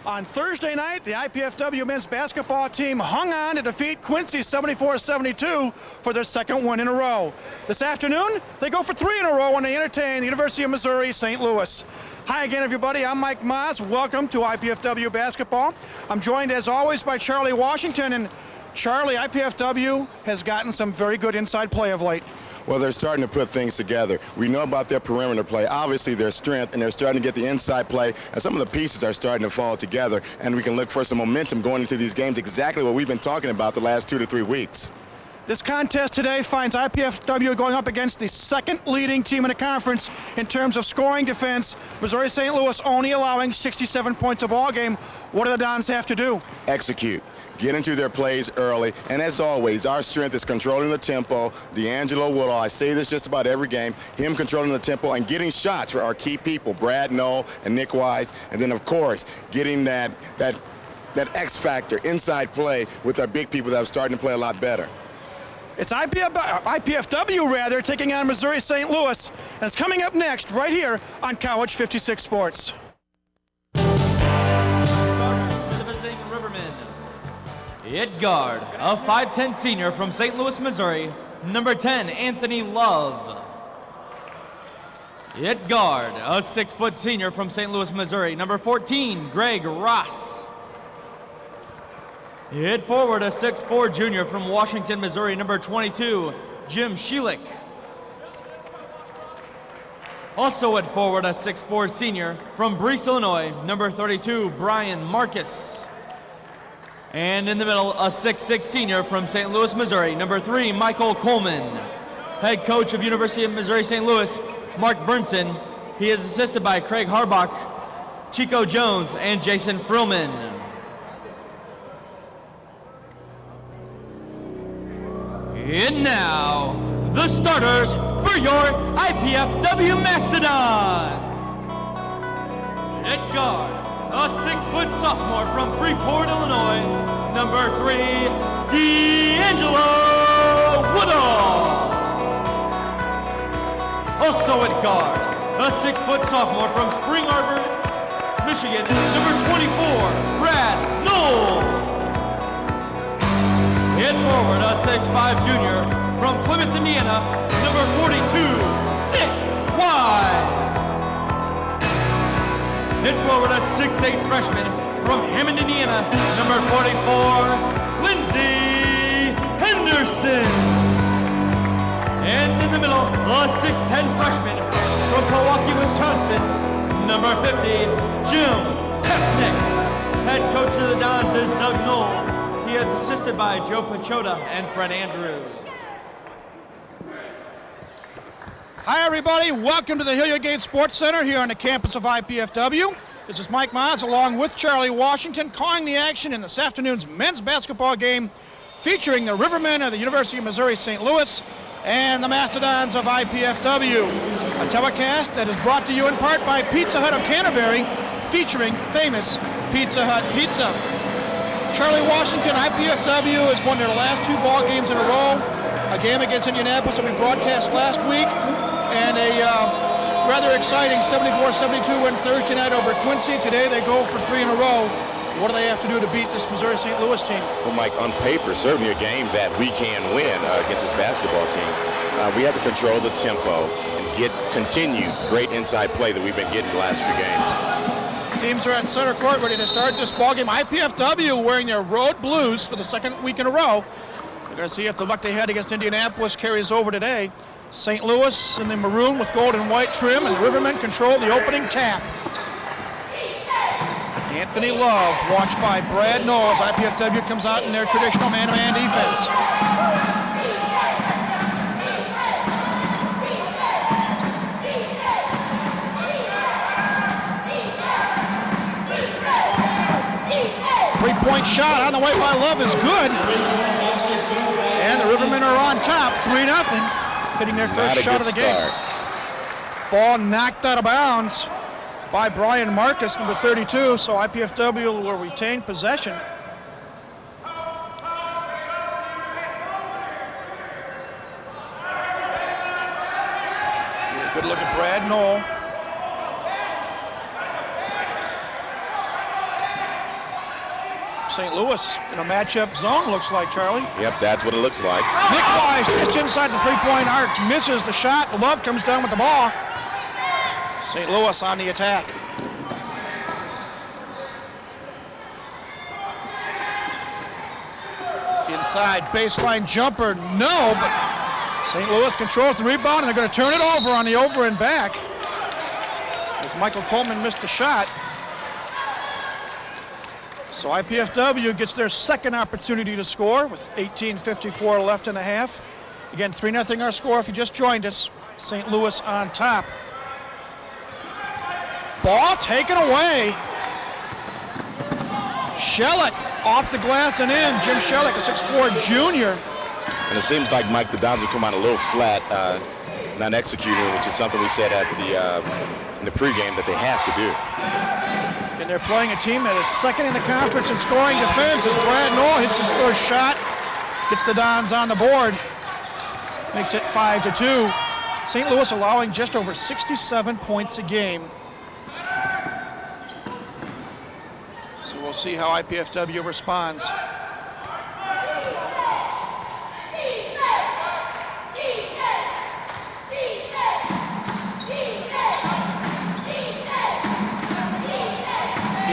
On Thursday night, the IPFW men's basketball team hung on to defeat Quincy 74-72 for their second win in a row. This afternoon, they go for 3 in a row when they entertain the University of Missouri St. Louis. Hi again, everybody. I'm Mike Maas. Welcome to IPFW basketball. I'm joined, as always, by Charlie Washington. And Charlie, IPFW has gotten some very good inside play of late. Well, they're starting to put things together. We know about their perimeter play, obviously their strength, and they're starting to get the inside play, and some of the pieces are starting to fall together, and we can look for some momentum going into these games, exactly what we've been talking about the last 2 to 3 weeks. This contest today finds IPFW going up against the second leading team in the conference in terms of scoring defense. Missouri St. Louis only allowing 67 points a ball game. What do the Dons have to do? Execute. Get into their plays early, and as always, our strength is controlling the tempo. D'Angelo Woodall, I say this just about every game, him controlling the tempo and getting shots for our key people, Brad Knoll and Nick Wise, and then, of course, getting that X factor inside play with our big people that are starting to play a lot better. It's IPFW, taking on Missouri St. Louis, and it's coming up next right here on College 56 Sports. At guard, a 5'10 senior from St. Louis, Missouri, number 10, Anthony Love. At guard, a 6' senior from St. Louis, Missouri, number 14, Greg Ross. At forward, a 6'4 junior from Washington, Missouri, number 22, Jim Sheelick. Also at forward, a 6'4 senior from Breese, Illinois, number 32, Brian Marcus. And in the middle, a 6'6 senior from St. Louis, Missouri, number 3, Michael Coleman. Head coach of University of Missouri St. Louis, Mark Burnson. He is assisted by Craig Harbach, Chico Jones, and Jason Frillman. And now, the starters for your IPFW Mastodons. At guard, a 6' sophomore from Freeport, Illinois, number 3, D'Angelo Woodall. Also at guard, a 6' sophomore from Spring Arbor, Michigan, number 24, Brad Knoll. At forward, a 6'5 junior from Plymouth, Indiana, number 42, Nick Wise. Hit forward, a 6'8 freshman from Hammond, Indiana, number 44, Lindsey Henderson. And in the middle, a 6'10 freshman from Milwaukee, Wisconsin, number 50, Jim Pesnick. Head coach of the Dons is Doug Knoll. He is assisted by Joe Pachota and Fred Andrews. Hi, everybody. Welcome to the Hilliard Gate Sports Center here on the campus of IPFW. This is Mike Maas along with Charlie Washington calling the action in this afternoon's men's basketball game featuring the Rivermen of the University of Missouri St. Louis and the Mastodons of IPFW. A telecast that is brought to you in part by Pizza Hut of Canterbury featuring famous Pizza Hut pizza. Charlie Washington, IPFW has won their last 2 ball games in a row. A game against Indianapolis that we broadcast last week, and a rather exciting 74-72 win Thursday night over Quincy. Today they go for 3 in a row. What do they have to do to beat this Missouri St. Louis team? Well, Mike, on paper, certainly a game that we can win against this basketball team. We have to control the tempo and continue great inside play that we've been getting the last few games. Teams are at center court ready to start this ball game. IPFW wearing their road blues for the second week in a row. We're going to see if the luck they had against Indianapolis carries over today. St. Louis in the maroon with gold and white trim, and the Rivermen control the opening tap. Anthony Love, watched by Brad Knoll as IPFW comes out in their traditional man-to-man defense. Three-point shot on the way by Love is good. And the Rivermen are on top, 3-0, hitting their first shot of the game. Ball knocked out of bounds by Brian Marcus, number 32, so IPFW will retain possession. Good look at Brad Knoll. St. Louis in a matchup zone, looks like, Charlie. Yep, that's what it looks like. Nick Wise just inside the three-point arc, misses the shot. Love comes down with the ball. St. Louis on the attack. Inside, baseline jumper, no, but St. Louis controls the rebound, and they're going to turn it over on the over and back as Michael Coleman missed the shot. So IPFW gets their second opportunity to score with 18:54 left in the half. Again, 3-0 our score if you just joined us. St. Louis on top. Ball taken away. Shellick off the glass and in. Jim Shellick, a 6'4 junior. And it seems like, Mike, the Dons have come out a little flat, not executing, which is something we said at in the pregame that they have to do. And they're playing a team that is second in the conference in scoring defense as Brad Knoll hits his first shot, gets the Dons on the board, makes it 5-2. St. Louis allowing just over 67 points a game. So we'll see how IPFW responds.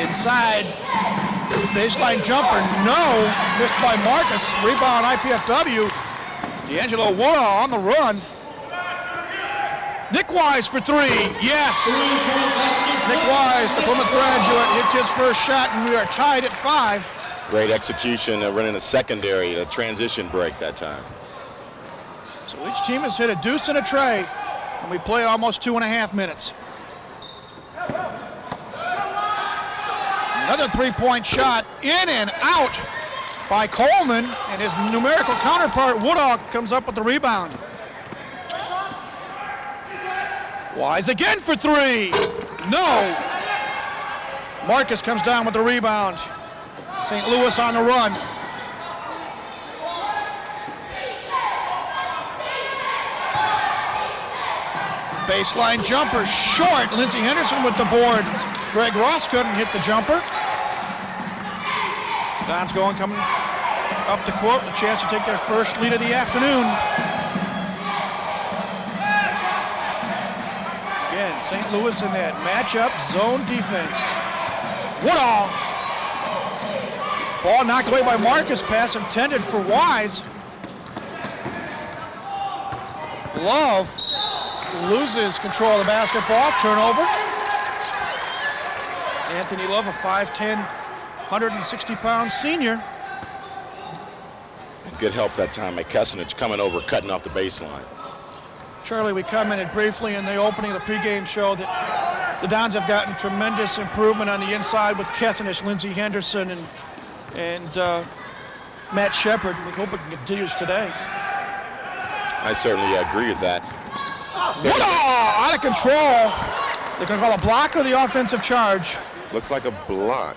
Inside, baseline jumper, no, missed by Marcus, rebound IPFW. D'Angelo Woodall on the run. Nick Wise for three, yes. Nick Wise, the Plymouth graduate, hits his first shot, and we are tied at 5. Great execution, running a secondary, a transition break that time. So each team has hit a deuce and a tray, and we play almost 2.5 minutes. Another three-point shot, in and out by Coleman, and his numerical counterpart, Woodall, comes up with the rebound. Wise again for three. No. Marcus comes down with the rebound. St. Louis on the run. Baseline jumper, short. Lindsey Henderson with the boards. Greg Ross couldn't hit the jumper. Dons coming up the court, a chance to take their first lead of the afternoon. Again, St. Louis in that matchup zone defense. Woodall. Ball knocked away by Marcus, pass intended for Wise. Love loses control of the basketball, turnover. Anthony Love, a 5'10", 160-pound senior. Good help that time by Kessenich coming over, cutting off the baseline. Charlie, we commented briefly in the opening of the pregame show that the Dons have gotten tremendous improvement on the inside with Kessenich, Lindsey Henderson, and Matt Shepard. We hope it continues today. I certainly agree with that. Woodall out of control. They're going to call a block or the offensive charge. Looks like a block.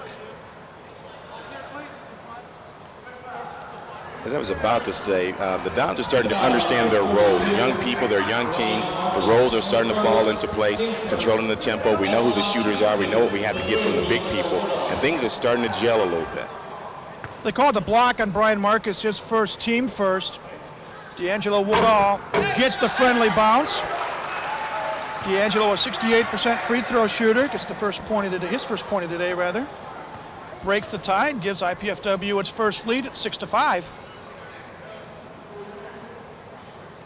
As I was about to say, the Dons are starting to understand their roles. The young people, their young team, the roles are starting to fall into place, controlling the tempo. We know who the shooters are. We know what we have to get from the big people, and things are starting to gel a little bit. They called the block on Brian Marcus, his first, team first. D'Angelo Woodall gets the friendly bounce. D'Angelo, a 68% free throw shooter, gets the first point of the day, his first point of the day, rather. Breaks the tie and gives IPFW its first lead at 6-5.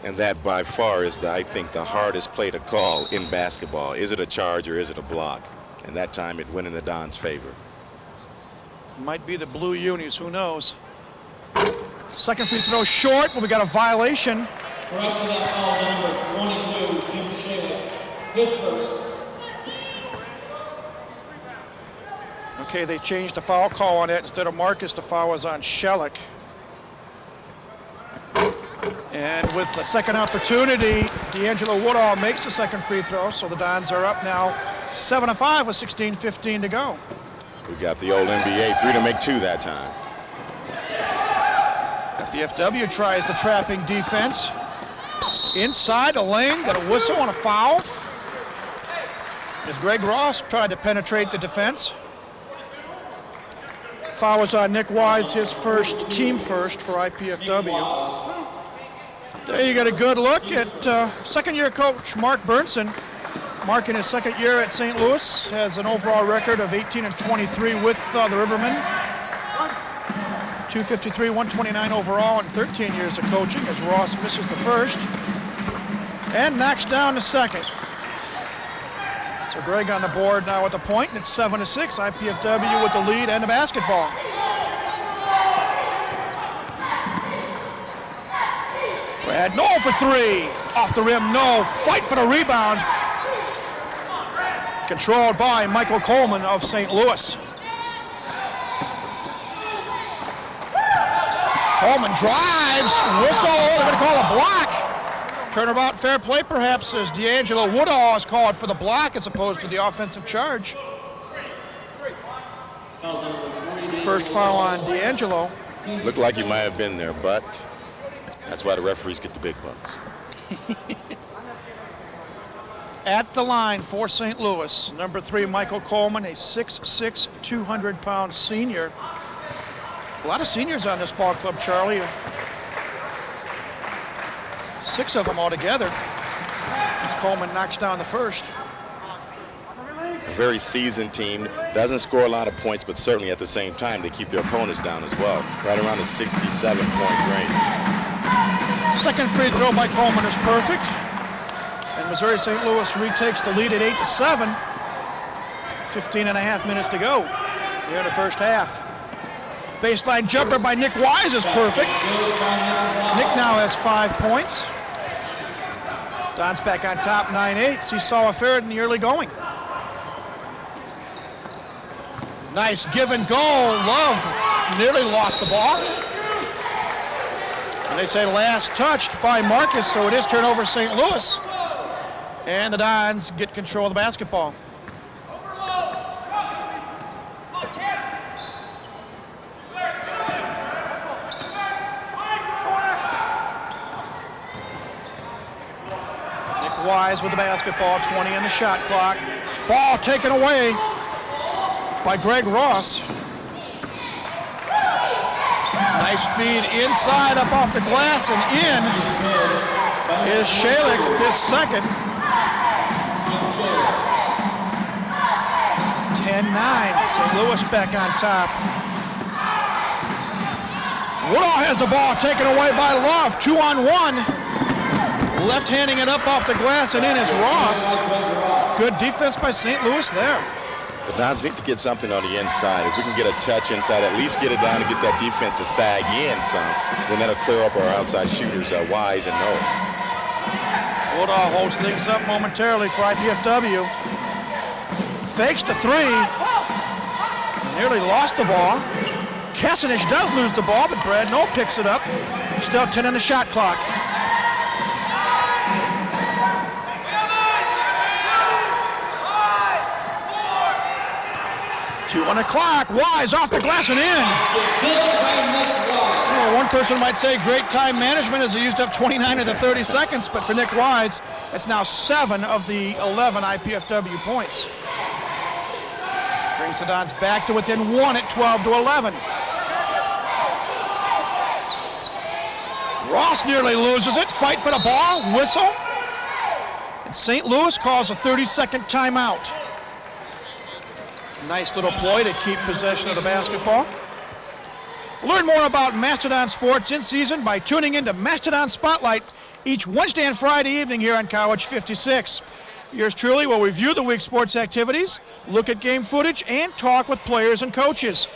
And that by far is, I think, the hardest play to call in basketball. Is it a charge or is it a block? And that time it went in the Dons' favor. Might be the blue unis, who knows? Second free throw short, but we got a violation. Okay, they changed the foul call on it. Instead of Marcus, the foul was on Shellick. And with the second opportunity, D'Angelo Woodall makes the second free throw, so the Dons are up now 7-5 with 16:15 to go. We got the old NBA, 3 to make 2 that time. BFW tries the trapping defense. Inside the lane, got a whistle and a foul. As Greg Ross tried to penetrate the defense. Foul was on Nick Wise, his first, team first for IPFW. There you get a good look at second-year coach Mark Burnson. Mark in his second year at St. Louis has an overall record of 18-23 with the Rivermen. 253, 129 overall in 13 years of coaching as Ross misses the first and knocks down the second. So Greg on the board now with the point, and it's 7-6. IPFW with the lead and the basketball. Brad Knoll for three. Off the rim, no. Fight for the rebound. Controlled by Michael Coleman of St. Louis. Coleman drives. Whistle. They're going to call a block. Turnabout fair play perhaps as D'Angelo Woodall is called for the block as opposed to the offensive charge. First foul on D'Angelo. Looked like he might have been there, but that's why the referees get the big bucks. At the line for St. Louis, number 3, Michael Coleman, a 6'6", 200-pound senior. A lot of seniors on this ball club, Charlie. 6 of them altogether. As Coleman knocks down the first. A very seasoned team. Doesn't score a lot of points, but certainly at the same time, they keep their opponents down as well. Right around the 67-point range. Second free throw by Coleman is perfect. And Missouri St. Louis retakes the lead at 8-7. 15.5 minutes to go here in the first half. Baseline jumper by Nick Wise is perfect. Nick now has 5 points. Don's back on top, 9-8. Seesaw affair in the early going. Nice give and go. Love nearly lost the ball. And they say last touched by Marcus, so it is turnover St. Louis. And the Dons get control of the basketball. Wise with the basketball, 20 in the shot clock. Ball taken away by Greg Ross. Nice feed inside, up off the glass, and in is Shalik, his second. 10-9, St. Louis back on top. Woodall has the ball taken away by Love, 2-on-1. Left-handing it up off the glass, and in is Ross. Good defense by St. Louis there. The Dons need to get something on the inside. If we can get a touch inside, at least get it down and get that defense to sag in some, then that'll clear up our outside shooters, Wise and Noel. Woodall holds things up momentarily for IPFW. Fakes the three. Nearly lost the ball. Kessenich does lose the ball, but Brad Knoll picks it up. Still 10 on the shot clock. 2 on the clock. Wise off the glass and in. Well, one person might say great time management as he used up 29 of the 30 seconds, but for Nick Wise, it's now 7 of the 11 IPFW points. Brings the Dons back to within 1 at 12-11. Ross nearly loses it. Fight for the ball. Whistle. And St. Louis calls a 30-second timeout. Nice little ploy to keep possession of the basketball. Learn more about Mastodon sports in season by tuning into Mastodon Spotlight each Wednesday and Friday evening here on College 56. Yours truly will review the week's sports activities, look at game footage, and talk with players and coaches.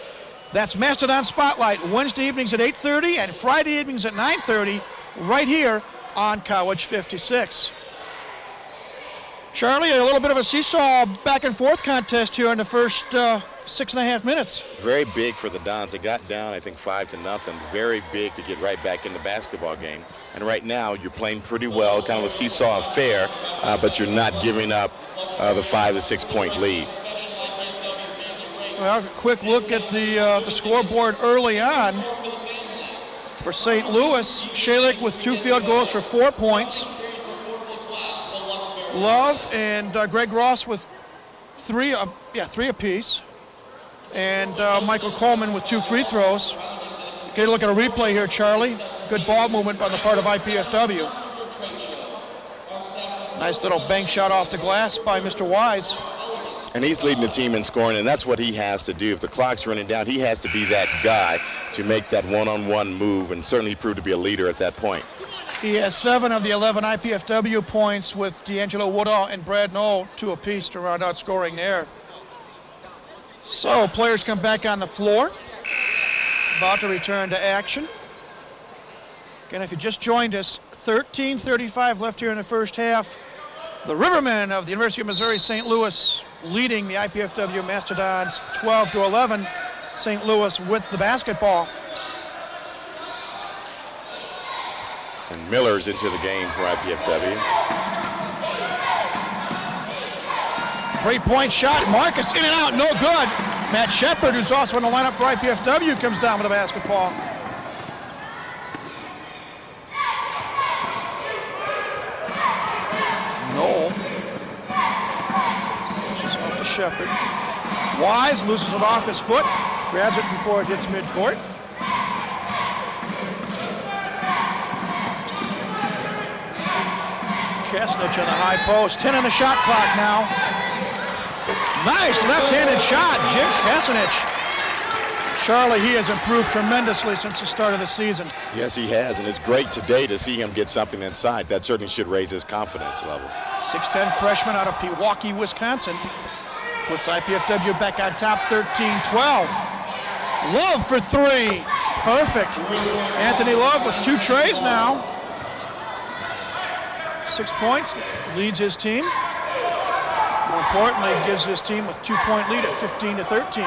That's Mastodon Spotlight, Wednesday evenings at 8:30 and Friday evenings at 9:30, right here on College 56. Charlie, a little bit of a seesaw back and forth contest here in the first 6.5 minutes. Very big for the Dons. They got down, I think, 5-0. Very big to get right back in the basketball game. And right now, you're playing pretty well, kind of a seesaw affair, but you're not giving up the 5 to 6 point lead. Well, a quick look at the scoreboard early on. For St. Louis, Shalik with 2 field goals for 4 points. Love and Greg Ross with 3 apiece. And Michael Coleman with 2 free throws. Get a look at a replay here, Charlie. Good ball movement on the part of IPFW. Nice little bank shot off the glass by Mr. Wise. And he's leading the team in scoring, and that's what he has to do. If the clock's running down, he has to be that guy to make that one-on-one move, and certainly proved to be a leader at that point. He has 7 of the 11 IPFW points with D'Angelo Woodall and Brad Knoll 2 apiece to round out scoring there. So players come back on the floor. About to return to action. Again, if you just joined us, 13:35 left here in the first half. The Rivermen of the University of Missouri St. Louis leading the IPFW Mastodons 12-11. St. Louis with the basketball. And Miller's into the game for IPFW. 3-point shot, Marcus in and out, no good. Matt Shepard, who's also in the lineup for IPFW, comes down with the basketball. Knoll pushes off to Shepard. Wise loses it off his foot, grabs it before it hits midcourt. Kesnich on the high post, 10 on the shot clock now. Nice left-handed shot, Jim Kesnich. Charlie, he has improved tremendously since the start of the season. Yes, he has, and it's great today to see him get something inside. That certainly should raise his confidence level. 6'10" freshman out of Pewaukee, Wisconsin. Puts IPFW back on top, 13-12. Love for 3, perfect. Anthony Love with 2 trays now. 6 points, leads his team. More importantly, gives his team a 2-point lead at 15-13.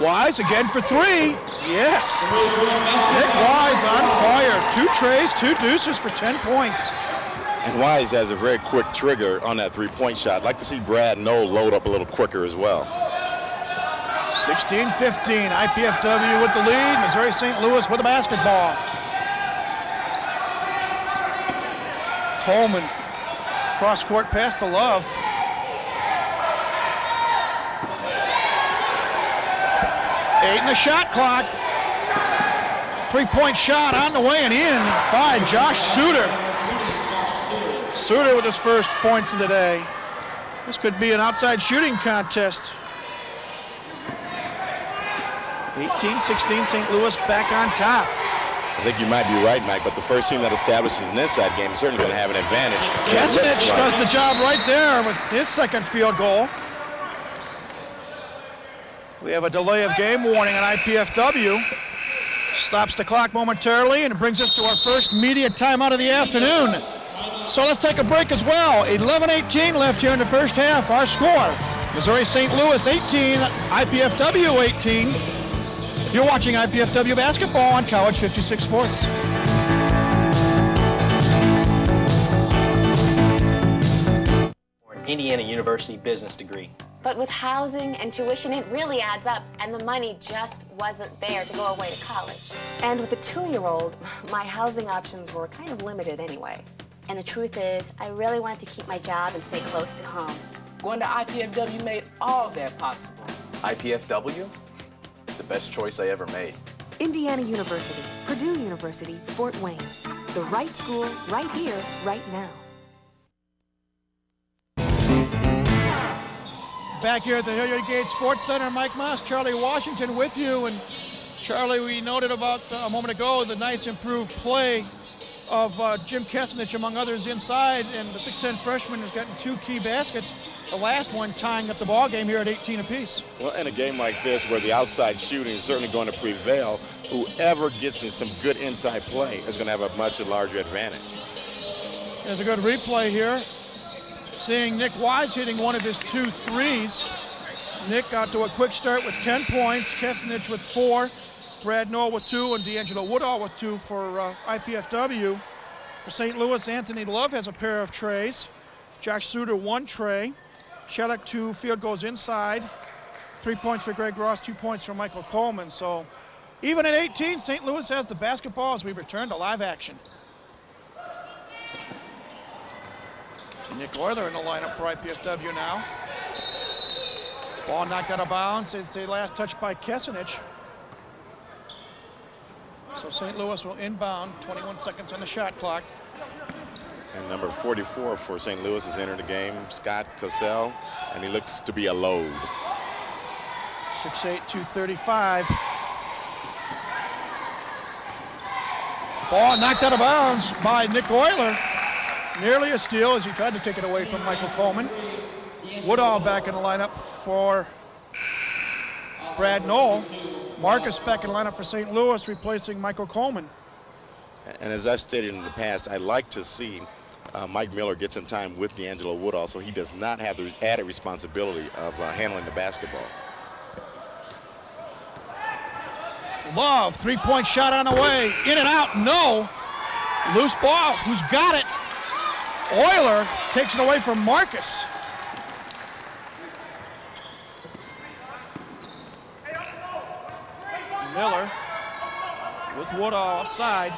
Wise again for 3. Yes. Nick Wise on fire. 2 trays, 2 deuces for 10 points. And Wise has a very quick trigger on that 3-point shot. I'd like to see Brad Knoll load up a little quicker as well. 16-15, IPFW with the lead. Missouri St. Louis with the basketball. Coleman, cross court pass to Love. Eight in the shot clock. 3-point shot on the way and in by Josh Suter. Suter with his first points of the day. This could be an outside shooting contest. 18-16, St. Louis back on top. I think you might be right, Mike, but the first team that establishes an inside game is certainly going to have an advantage. Kesnich does the job right there with his second field goal. We have a delay of game warning on IPFW. Stops the clock momentarily and it brings us to our first media timeout of the afternoon. So let's take a break as well. 11-18 left here in the first half. Our score, Missouri St. Louis 18, IPFW 18. You're watching IPFW basketball on College 56 Sports. Indiana University business degree. But with housing and tuition, it really adds up, and the money just wasn't there to go away to college. And with a 2-year-old, my housing options were kind of limited anyway. And the truth is, I really wanted to keep my job and stay close to home. Going to IPFW made all that possible. IPFW? The best choice I ever made. Indiana University, Purdue University, Fort Wayne. The right school, right here, right now. Back here at the Hilliard Gate Sports Center, Mike Moss, Charlie Washington with you. And Charlie, we noted about a moment ago the nice improved play of Jim Kesnich, among others, inside, and the 6'10" freshman has gotten 2 key baskets, the last one tying up the ball game here at 18 apiece. Well, in a game like this where the outside shooting is certainly going to prevail, whoever gets in some good inside play is going to have a much larger advantage. There's a good replay here. Seeing Nick Wise hitting one of his 2 threes. Nick got to a quick start with 10 points, Kesnich with 4. Brad Knoll with 2 and D'Angelo Woodall with 2 for IPFW. For St. Louis, Anthony Love has a pair of trays. Josh Suter 1 tray. Shellick 2 field goals inside. 3 points for Greg Ross, 2 points for Michael Coleman. So even at 18, St. Louis has the basketball as we return to live action. Nick Euler in the lineup for IPFW now. Ball knocked out of bounds. It's a last touch by Kesenich. So St. Louis will inbound, 21 seconds on the shot clock. And number 44 for St. Louis has entered the game, Scott Cassell, and he looks to be a load. 6'8", 235. Ball knocked out of bounds by Nick Euler. Nearly a steal as he tried to take it away from Michael Coleman. Woodall back in the lineup for Brad Knoll. Marcus back in the lineup for St. Louis, replacing Michael Coleman. And as I've stated in the past, I'd like to see Mike Miller get some time with D'Angelo Woodall so he does not have the added responsibility of handling the basketball. Love, three-point shot on the way. In and out, no. Loose ball, who's got it? Euler takes it away from Marcus. Miller with Woodall outside.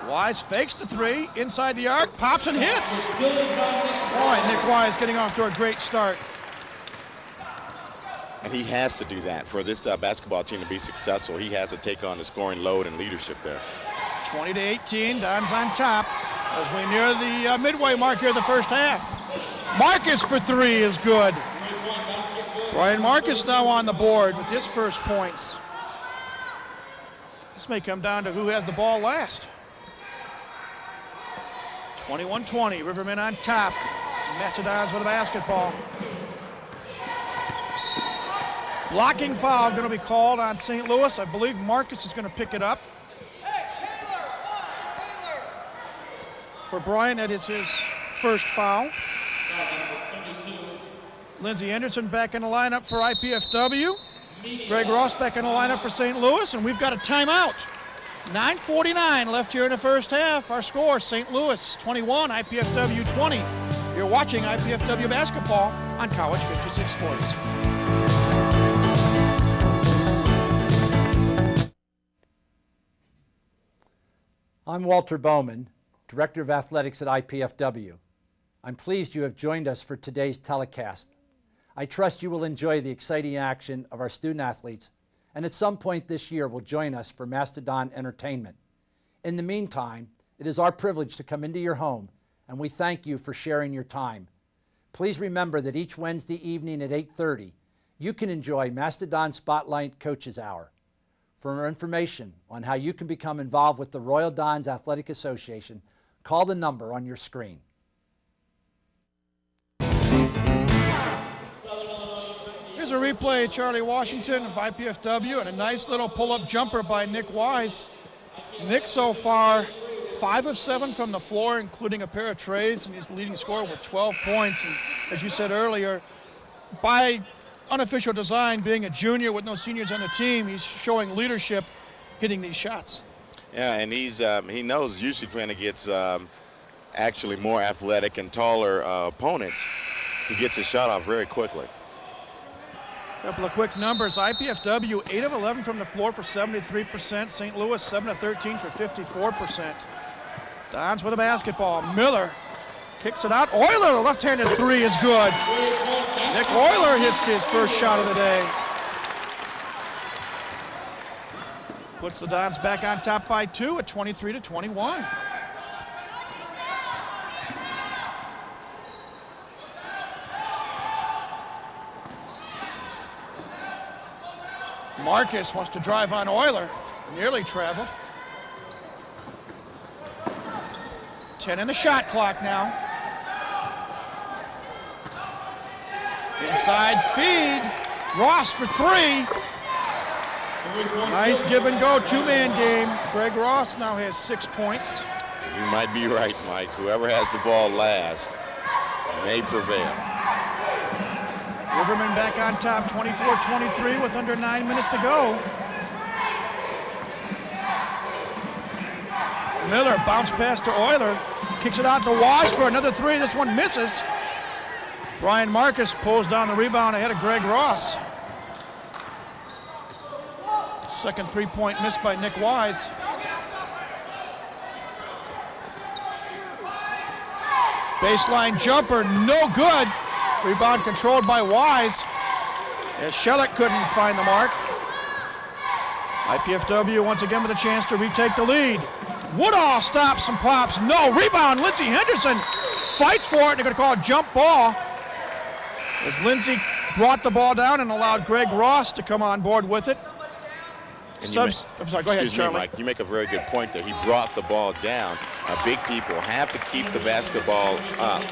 Wise fakes the three, inside the arc, pops and hits. Boy, Nick Wise getting off to a great start. And he has to do that. For this basketball team to be successful, he has to take on the scoring load and leadership there. 20-18, Don's on top as we near the midway mark here of the first half. Marcus for three is good. Brian Marcus now on the board with his first points. This may come down to who has the ball last. 21-20, Rivermen on top. Mastodons with a basketball. Blocking foul going to be called on St. Louis. I believe Marcus is going to pick it up. For Brian, that is his first foul. Lindsey Anderson back in the lineup for IPFW. Greg Ross back in the lineup for St. Louis, and we've got a timeout. 9:49 left here in the first half. Our score, St. Louis 21, IPFW 20. You're watching IPFW basketball on College 56 Sports. I'm Walter Bowman, Director of Athletics at IPFW. I'm pleased you have joined us for today's telecast. I trust you will enjoy the exciting action of our student athletes, and at some point this year will join us for Mastodon entertainment. In the meantime, it is our privilege to come into your home, and we thank you for sharing your time. Please remember that each Wednesday evening at 8:30, you can enjoy Mastodon Spotlight Coaches Hour. For more information on how you can become involved with the Royal Dons Athletic Association, call the number on your screen. Here's a replay, Charlie Washington of IPFW, and a nice little pull-up jumper by Nick Wise. Nick so far 5 of 7 from the floor, including a pair of treys, and he's the leading scorer with 12 points. And as you said earlier, by unofficial design, being a junior with no seniors on the team, he's showing leadership hitting these shots. Yeah, and he knows usually playing against actually more athletic and taller opponents, he gets his shot off very quickly. Couple of quick numbers. IPFW 8 of 11 from the floor for 73%. St. Louis 7 of 13 for 54%. Dons with a basketball. Miller kicks it out. Euler, the left-handed three is good. Nick Euler hits his first shot of the day. Puts the Dons back on top by 2 at 23-21. Marcus wants to drive on Euler. Nearly traveled. 10 in the shot clock now. Inside feed. Ross for 3. Nice give and go, 2-man game. Greg Ross now has 6 points. You might be right, Mike. Whoever has the ball last may prevail. Rivermen back on top, 24-23 with under 9 minutes to go. Miller bounce pass to Euler, kicks it out to Wise for another 3. This one misses. Brian Marcus pulls down the rebound ahead of Greg Ross. Second 3-point miss by Nick Wise. Baseline jumper, no good. Rebound controlled by Wise, as Shellick couldn't find the mark. IPFW once again with a chance to retake the lead. Woodall stops and pops. No. Rebound. Lindsey Henderson fights for it. They're going to call a jump ball, as Lindsey brought the ball down and allowed Greg Ross to come on board with it. I'm sorry, go ahead, excuse me, Charlie. Mike. You make a very good point there. He brought the ball down. Big people have to keep the basketball up.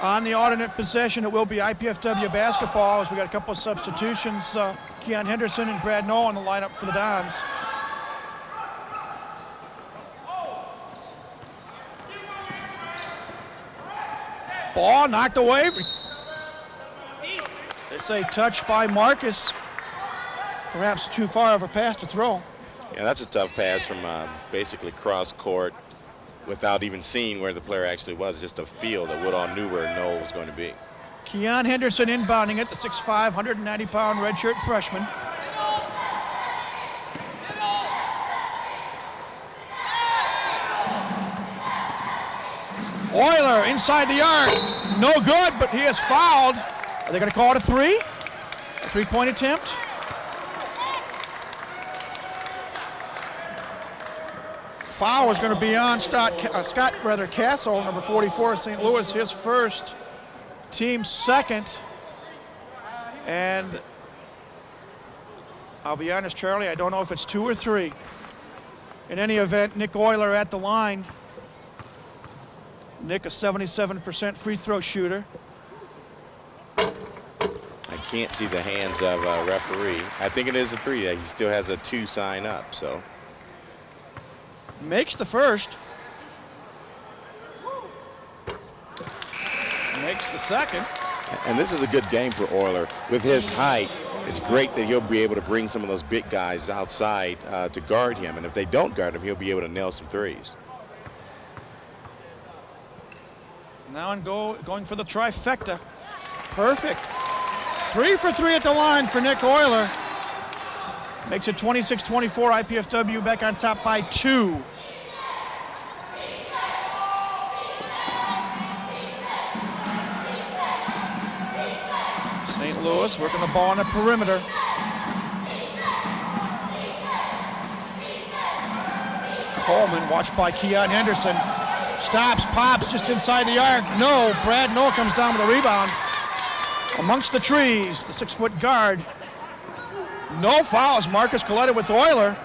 On the alternate possession, it will be IPFW basketball, as we got a couple of substitutions. Keon Henderson and Brad Noel on the lineup for the Dons. Ball knocked away. They say touch by Marcus. Perhaps too far of a pass to throw. Yeah, that's a tough pass from basically cross court without even seeing where the player actually was. Just a feel that Woodall knew where Noel was going to be. Keon Henderson inbounding it, the 6'5", 190-pound redshirt freshman. Euler inside the arc, no good, but he is fouled. Are they going to call it a three? A three-point attempt? Foul is going to be on Scott Castle, number 44 at St. Louis, his first, team second. And I'll be honest, Charlie, I don't know if it's two or three. In any event, Nick Euler at the line. Nick, a 77% free throw shooter. I can't see the hands of a referee. I think it is a three. He still has a 2 sign up, so. Makes the first. Makes the second. And this is a good game for Euler. With his height, it's great that he'll be able to bring some of those big guys outside to guard him. And if they don't guard him, he'll be able to nail some threes. Now going for the trifecta. Perfect. 3 for 3 at the line for Nick Euler. Makes it 26-24, IPFW back on top by 2. St. Louis working the ball on the perimeter. Coleman watched by Keon Henderson. Stops, pops just inside the arc. No, Brad Noel comes down with a rebound. Amongst the trees, the 6-foot guard. No fouls. Marcus collided with Euler.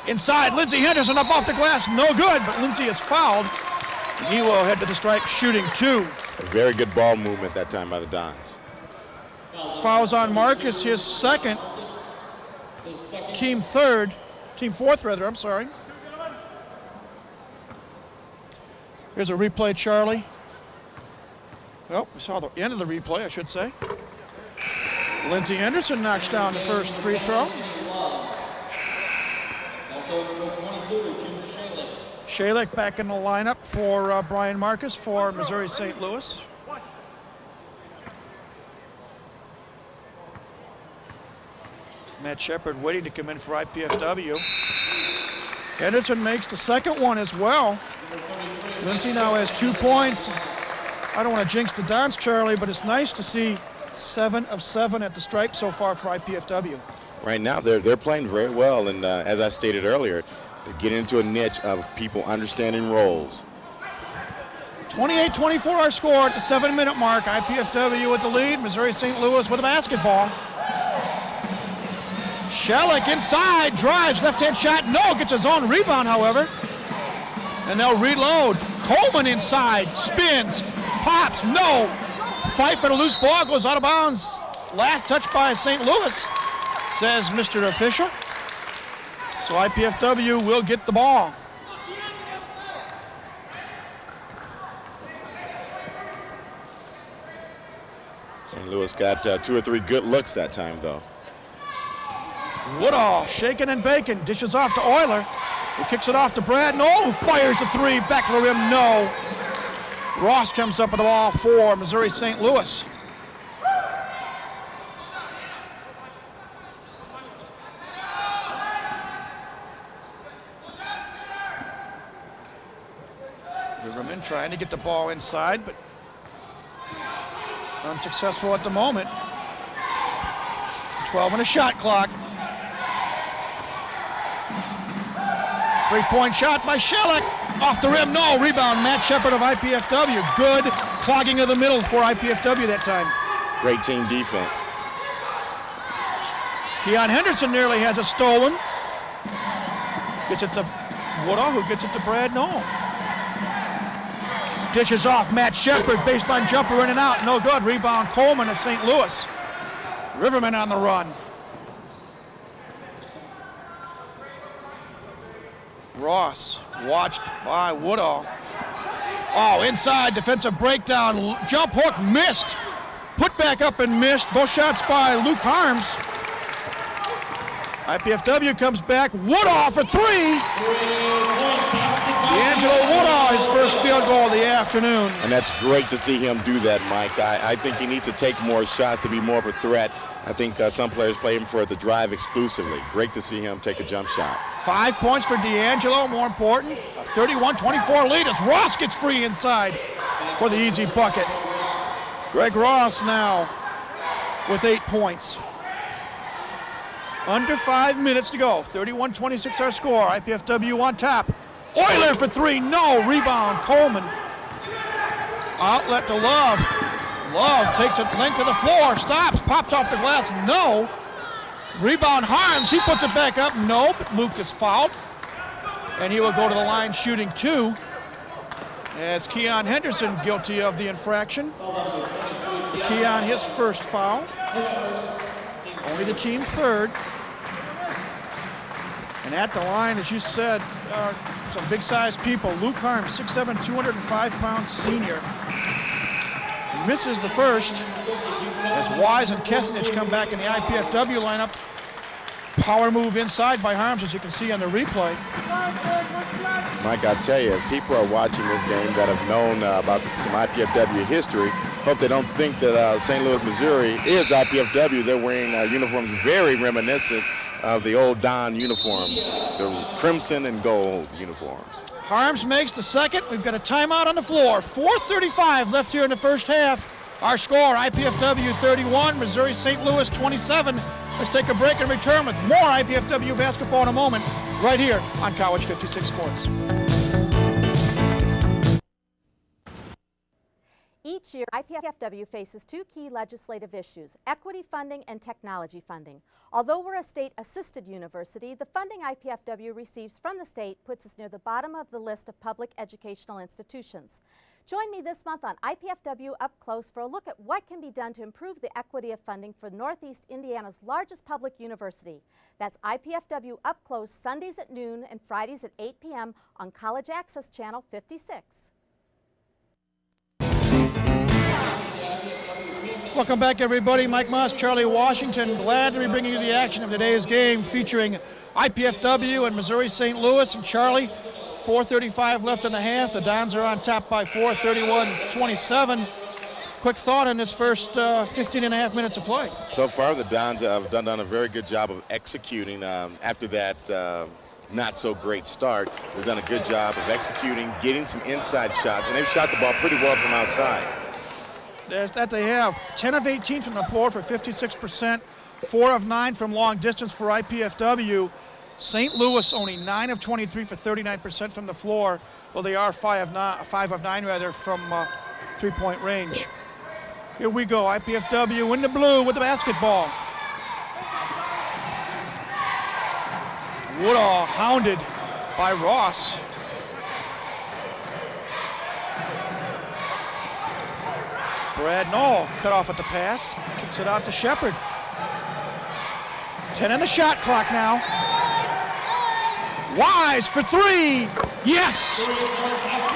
Inside, Lindsey Henderson up off the glass. No good, but Lindsey is fouled. And he will head to the stripe shooting 2. A very good ball movement that time by the Dons. Fouls on Marcus, his second. Team fourth, I'm sorry. Here's a replay, Charlie. Well, we saw the end of the replay, I should say. Lindsey Henderson knocks down the first free throw. Shalick back in the lineup for Brian Marcus for Missouri St. Louis. Matt Shepard waiting to come in for IPFW. Henderson makes the second one as well. Lindsey now has 2 points. I don't want to jinx the Dons, Charlie, but it's nice to see 7 of 7 at the stripe so far for IPFW. Right now, they're playing very well, and as I stated earlier, they're getting into a niche of people understanding roles. 28-24 our score at the 7-minute mark. IPFW with the lead. Missouri St. Louis with a basketball. Shelick inside, drives, left-hand shot, no, gets his own rebound, however. And they'll reload. Coleman inside, spins, pops, no. Fight for the loose ball, goes out of bounds. Last touch by St. Louis, says Mr. Official. So IPFW will get the ball. St. Louis got 2 or 3 good looks that time, though. Woodall shaking and baking, dishes off to Euler, who kicks it off to Brad Noel, who fires the 3, back to the rim, no. Ross comes up with the ball for Missouri St. Louis. Riverman trying to get the ball inside, but unsuccessful at the moment. 12 on a shot clock. Three-point shot by Shelik. Off the rim, no. Rebound, Matt Shepard of IPFW. Good clogging of the middle for IPFW that time. Great team defense. Keon Henderson nearly has it stolen. Gets it to Woodall, who gets it to Brad Knoll. Dishes off Matt Shepard, baseline jumper in and out, no good. Rebound Coleman of St. Louis. Riverman on the run. Ross watched by Woodall. Oh, inside, defensive breakdown, jump hook, missed. Put back up and missed. Both shots by Luke Harms. IPFW comes back. Woodall for three. D'Angelo Woodall, his first field goal of the afternoon. And that's great to see him do that, Mike. I think he needs to take more shots to be more of a threat. I think some players play him for the drive exclusively. Great to see him take a jump shot. 5 points for D'Angelo, more important. A 31-24 lead as Ross gets free inside for the easy bucket. Greg Ross now with 8 points. Under 5 minutes to go. 31-26 our score. IPFW on top. Euler for three, no. Rebound, Coleman. Outlet to Love. Love takes it length of the floor, stops, pops off the glass, no. Rebound Harms, he puts it back up, no, but Luke is fouled. And he will go to the line shooting two. As Keon Henderson guilty of the infraction. For Keon, his first foul. Only the team third. And at the line, as you said, some big-sized people. Luke Harms, 6'7", 205-pound senior. Misses the first as Wise and Kessenich come back in the IPFW lineup. Power move inside by Harms, as you can see on the replay. Mike, I tell you, if people are watching this game that have known about some IPFW history, hope they don't think that St. Louis, Missouri is IPFW. They're wearing uniforms very reminiscent of the old Don uniforms, the crimson and gold uniforms. Harms makes the second. We've got a timeout on the floor. 4:35 left here in the first half. Our score, IPFW 31, Missouri St. Louis 27. Let's take a break and return with more IPFW basketball in a moment, right here on College 56 Sports. Each year, IPFW faces two key legislative issues, equity funding and technology funding. Although we're a state-assisted university, the funding IPFW receives from the state puts us near the bottom of the list of public educational institutions. Join me this month on IPFW Up Close for a look at what can be done to improve the equity of funding for Northeast Indiana's largest public university. That's IPFW Up Close Sundays at noon and Fridays at 8 p.m. on College Access Channel 56. Welcome back, everybody. Mike Moss, Charlie Washington. Glad to be bringing you the action of today's game featuring IPFW and Missouri St. Louis. And Charlie, 4:35 left in the half. The Dons are on top by 4, 31-27. Quick thought on this first 15 and a half minutes of play. So far, the Dons have done a very good job of executing after that not so great start. They've done a good job of executing, getting some inside shots, and they've shot the ball pretty well from outside. There's that they have. 10 of 18 from the floor for 56%, 4 of 9 from long distance for IPFW. St. Louis only 9 of 23 for 39% from the floor. Well, they are 5 of 9 rather from three-point range. Here we go, IPFW in the blue with the basketball. Woodall hounded by Ross. Brad Knoll cut off at the pass, kicks it out to Shepard. 10 on the shot clock now. Wise for three, yes!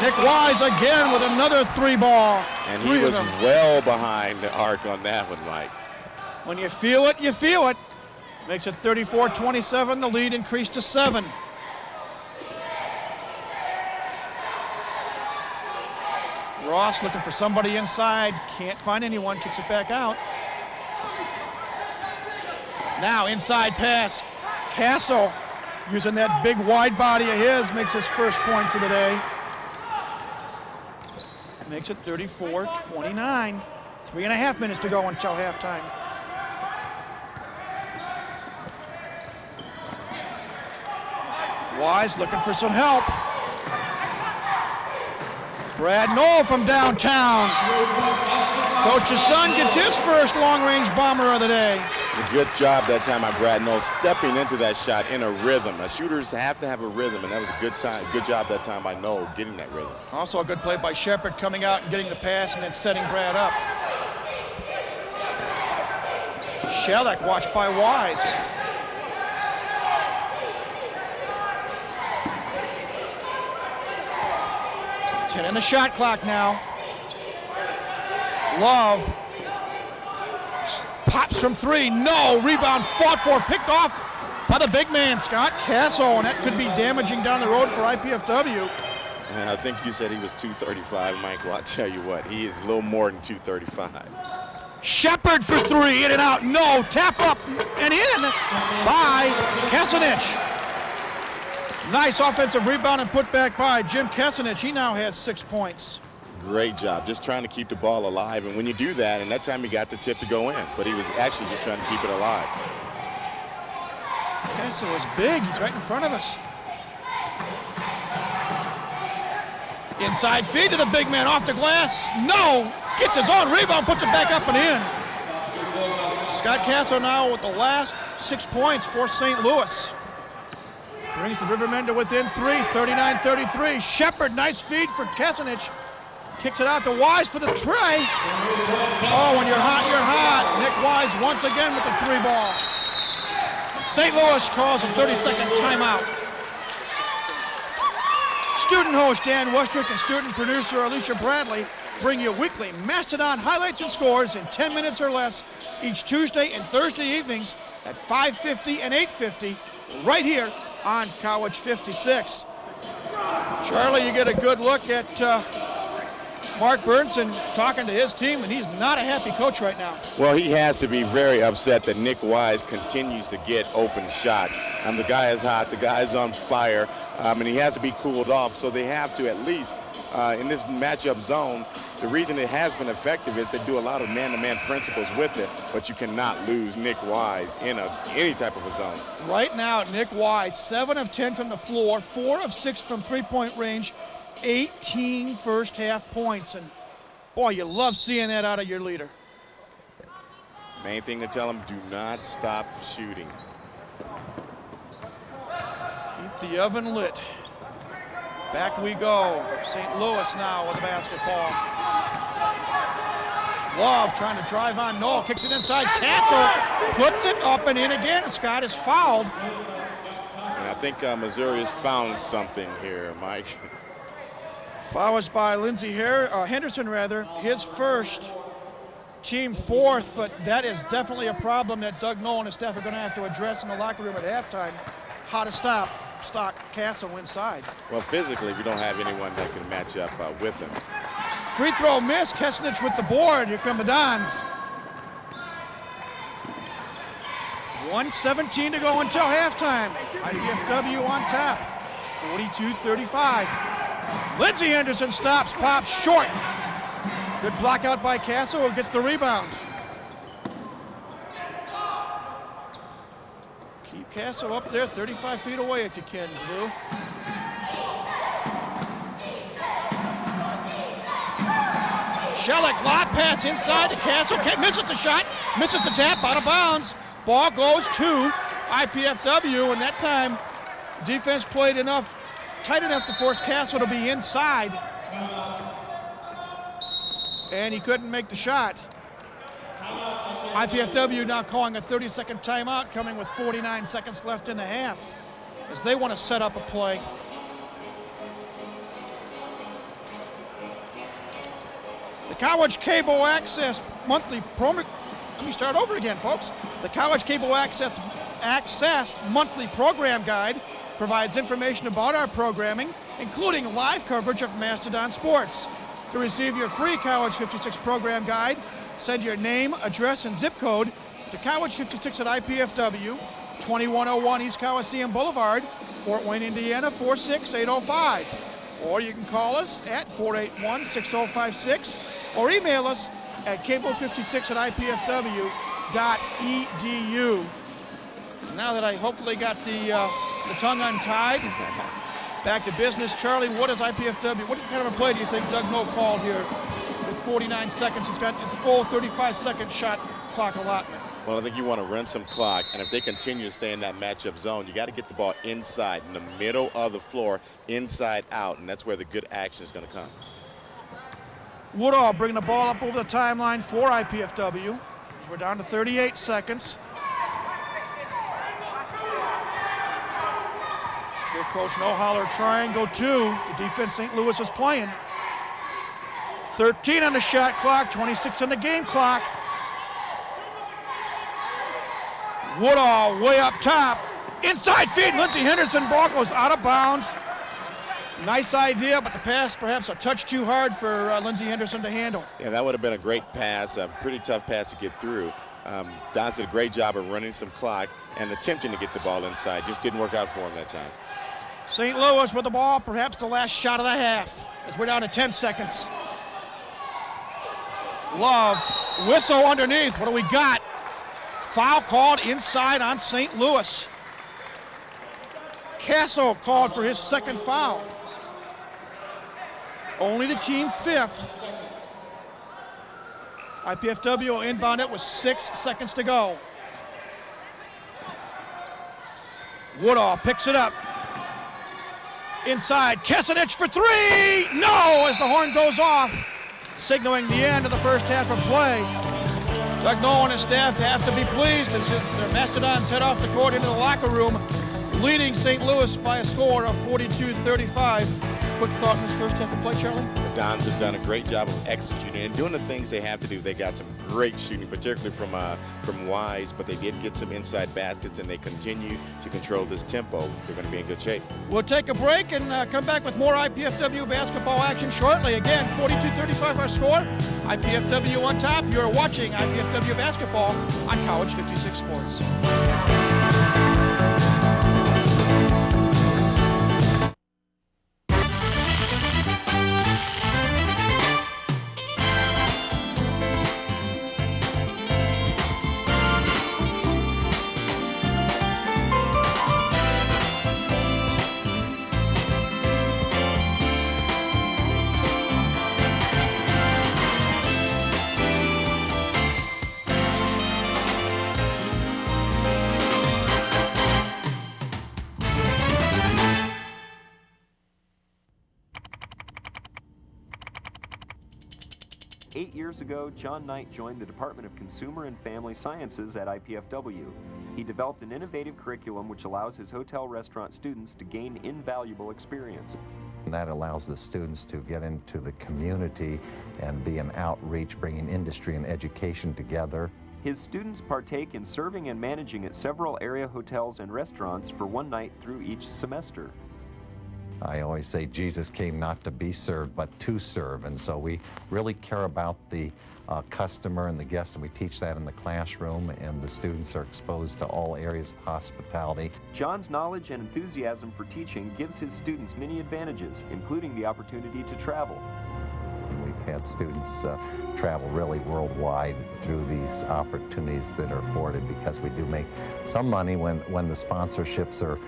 Nick Wise again with another three ball. And he was well behind the arc on that one, Mike. When you feel it, you feel it. Makes it 34-27, the lead increased to 7. Ross looking for somebody inside, can't find anyone, kicks it back out. Now inside pass, Castle using that big wide body of his, makes his first points of the day. Makes it 34-29. 3.5 minutes to go until halftime. Wise looking for some help. Brad Knoll from downtown. Coach's son gets his first long-range bomber of the day. A good job that time by Brad Knoll, stepping into that shot in a rhythm. Now, shooters have to have a rhythm, and that was a good job that time by Knoll getting that rhythm. Also a good play by Shepard coming out and getting the pass and then setting Brad up. Shellick watched by Wise. Ten in the shot clock now. Love pops from three. No, rebound fought for, picked off by the big man, Scott Castle, and that could be damaging down the road for IPFW. And I think you said he was 235, Mike. Well, I'll tell you what, he is a little more than 235. Shepard for three, in and out, no, tap up and in by Kesenich. Nice offensive rebound and put back by Jim Kesenich. He now has 6 points. Great job, just trying to keep the ball alive. And when you do that, and that time he got the tip to go in, but he was actually just trying to keep it alive. Castle is big, he's right in front of us. Inside feed to the big man, off the glass, no! Gets his own rebound, puts it back up and in. Scott Castle now with the last 6 points for St. Louis. Brings the Rivermen to within three, 39-33. Shepard, nice feed for Kesenich. Kicks it out to Wise for the tray. Oh, when you're hot, you're hot. Nick Wise once again with the three ball. St. Louis calls a 30-second timeout. Student host Dan Westrick and student producer Alicia Bradley bring you weekly Mastodon highlights and scores in 10 minutes or less each Tuesday and Thursday evenings at 5:50 and 8:50 right here on College 56. Charlie, you get a good look at Mark Burnson talking to his team, and he's not a happy coach right now. Well, he has to be very upset that Nick Wise continues to get open shots. The guy is hot, the guy is on fire, and he has to be cooled off, so they have to at least, in this matchup zone, the reason it has been effective is they do a lot of man-to-man principles with it, but you cannot lose Nick Wise in any type of a zone. Right now, Nick Wise, 7 of 10 from the floor, 4 of 6 from three-point range, 18 first half points, and boy, you love seeing that out of your leader. Main thing to tell him, do not stop shooting. Keep the oven lit. Back we go. St. Louis now with the basketball. Love trying to drive on Knoll, kicks it inside. Castle puts it up and in again. Scott is fouled. And I think Missouri has found something here, Mike. Foul was by Lindsey Henderson, his first, team fourth, but that is definitely a problem that Doug Knoll and his staff are going to have to address in the locker room at halftime. How to stop Castle inside. Well, physically, we don't have anyone that can match up with him. Free throw miss, Kesenich with the board. Here come the Dons. 1:17 to go until halftime. IPFW on top, 42-35. Lindsey Henderson stops, pops short. Good block out by Castle, who gets the rebound. Keep Castle up there, 35 feet away if you can, Blue. Shellick, lob pass inside to Castle. Misses the shot, misses the tap, out of bounds. Ball goes to IPFW, and that time defense played tight enough to force Castle to be inside. And he couldn't make the shot. IPFW now calling a 30-second timeout, coming with 49 seconds left in the half, as they want to set up a play. The College Cable Access monthly program. Let me start over again, folks. The College Cable Access monthly program guide provides information about our programming, including live coverage of Mastodon sports. To receive your free College 56 program guide, send your name, address, and zip code to College 56 at IPFW, 2101 East Coliseum Boulevard, Fort Wayne, Indiana, 46805. or you can call us at 481-6056 or email us at cable56@ipfw.edu. Now that I hopefully got the tongue untied, back to business. Charlie, what is IPFW? What kind of a play do you think Doug Moe called here with 49 seconds? He's got his full 35-second shot clock allotment. Well, I think you want to run some clock, and if they continue to stay in that matchup zone, you got to get the ball inside, in the middle of the floor, inside out, and that's where the good action is going to come. Woodall bringing the ball up over the timeline for IPFW. We're down to 38 seconds. Here, Coach Noholler trying, go two. The defense St. Louis is playing. 13 on the shot clock, 26 on the game clock. Woodall way up top. Inside feed, Lindsey Henderson. Ball goes out of bounds. Nice idea, but the pass perhaps a touch too hard for Lindsey Henderson to handle. Yeah, that would have been a great pass, a pretty tough pass to get through. Don did a great job of running some clock and attempting to get the ball inside. Just didn't work out for him that time. St. Louis with the ball, perhaps the last shot of the half, as we're down to 10 seconds. Love, whistle underneath. What do we got? Foul called inside on St. Louis. Castle called for his second foul. Only the team fifth. IPFW will inbound it with 6 seconds to go. Woodall picks it up. Inside, Kesenich for three! No, as the horn goes off, signaling the end of the first half of play. Doug Noe and his staff have to be pleased as their Mastodons head off the court into the locker room, leading St. Louis by a score of 42-35. Quick thought in this first half of play, Charlie? The Dons have done a great job of executing and doing the things they have to do. They got some great shooting, particularly from Wise, but they did get some inside baskets, and they continue to control this tempo. They're going to be in good shape. We'll take a break and come back with more IPFW basketball action shortly. Again, 42-35 our score. IPFW on top. You're watching IPFW basketball on College 56 Sports. 8 years ago, John Knight joined the Department of Consumer and Family Sciences at IPFW. He developed an innovative curriculum which allows his hotel restaurant students to gain invaluable experience. That allows the students to get into the community and be an outreach, bringing industry and education together. His students partake in serving and managing at several area hotels and restaurants for one night through each semester. I always say Jesus came not to be served, but to serve. And so we really care about the customer and the guest, and we teach that in the classroom, and the students are exposed to all areas of hospitality. John's knowledge and enthusiasm for teaching gives his students many advantages, including the opportunity to travel. We've had students travel really worldwide through these opportunities that are afforded, because we do make some money when the sponsorships are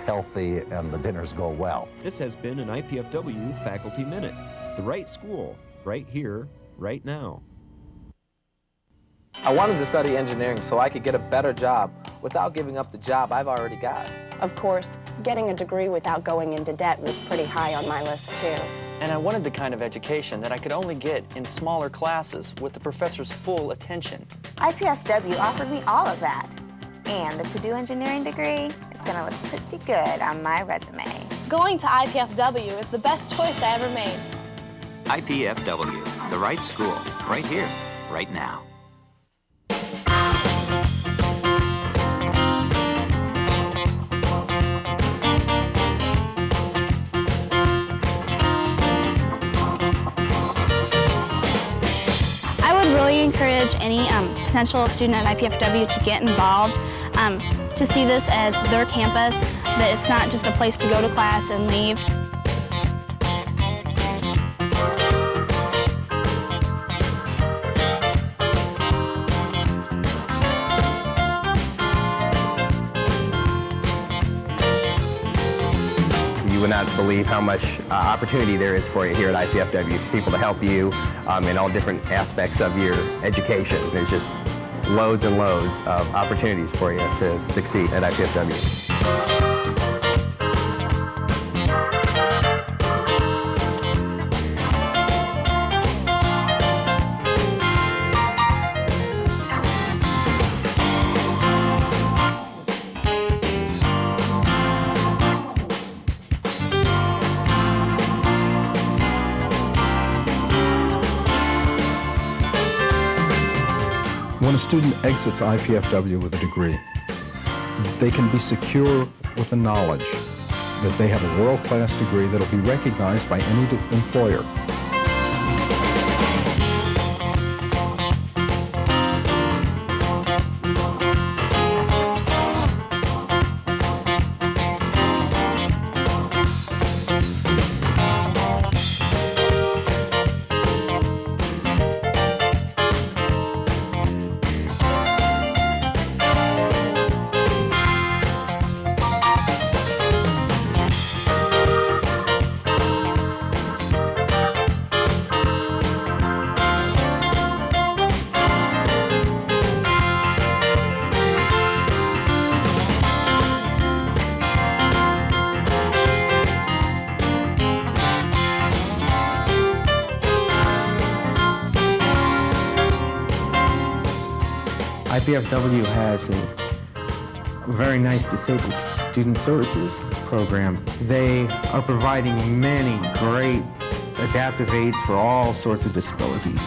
healthy and the dinners go well. This has been an IPFW Faculty Minute. The right school, right here, right now. I wanted to study engineering so I could get a better job without giving up the job I've already got. Of course, getting a degree without going into debt was pretty high on my list too. And I wanted the kind of education that I could only get in smaller classes with the professor's full attention. IPFW offered me all of that. And the Purdue engineering degree is going to look pretty good on my resume. Going to IPFW is the best choice I ever made. IPFW, the right school, right here, right now. I would really encourage any potential student at IPFW to get involved, to see this as their campus, that it's not just a place to go to class and leave. would not believe how much opportunity there is for you here at IPFW, people to help you in all different aspects of your education. There's just loads and loads of opportunities for you to succeed at IPFW. When a student exits IPFW with a degree, they can be secure with the knowledge that they have a world-class degree that will be recognized by any employer. IPFW has a very nice disabled student services program. They are providing many great adaptive aids for all sorts of disabilities.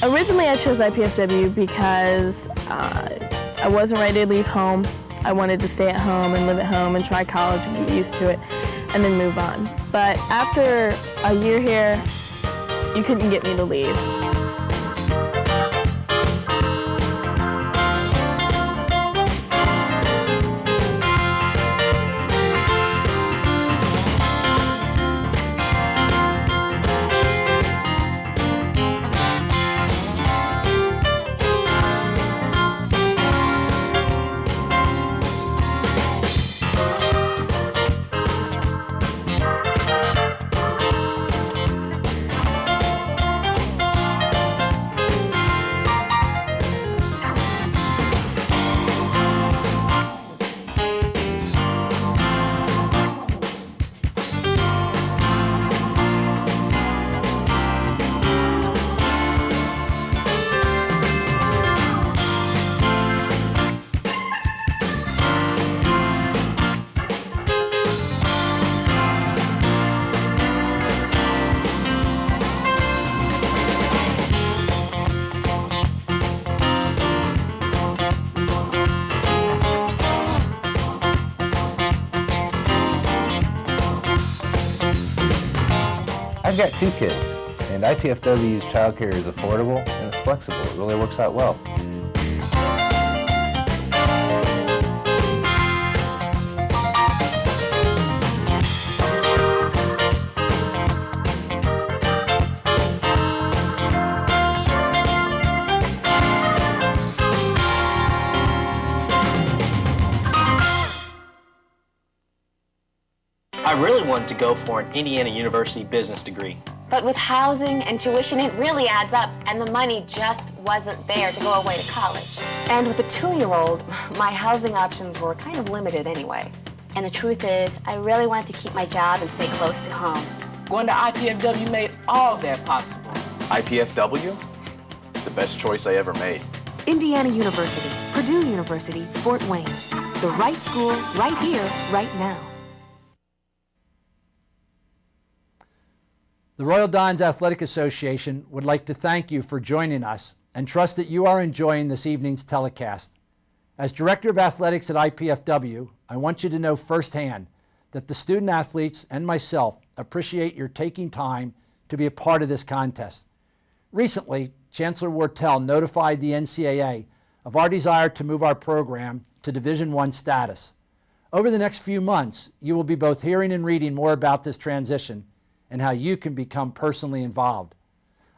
Originally, I chose IPFW because I wasn't ready to leave home. I wanted to stay at home and live at home and try college and get used to it and then move on. But after a year here, you couldn't get me to leave. I've got 2 kids, and IPFW's childcare is affordable and it's flexible. It really works out well. I really wanted to go for an Indiana University business degree. But with housing and tuition, it really adds up, and the money just wasn't there to go away to college. And with a 2-year-old, my housing options were kind of limited anyway. And the truth is, I really wanted to keep my job and stay close to home. Going to IPFW made all of that possible. IPFW? The best choice I ever made. Indiana University, Purdue University, Fort Wayne. The right school, right here, right now. The Royal Dons Athletic Association would like to thank you for joining us and trust that you are enjoying this evening's telecast. As Director of Athletics at IPFW, I want you to know firsthand that the student athletes and myself appreciate your taking time to be a part of this contest. Recently, Chancellor Wartell notified the NCAA of our desire to move our program to Division I status. Over the next few months, you will be both hearing and reading more about this transition and how you can become personally involved.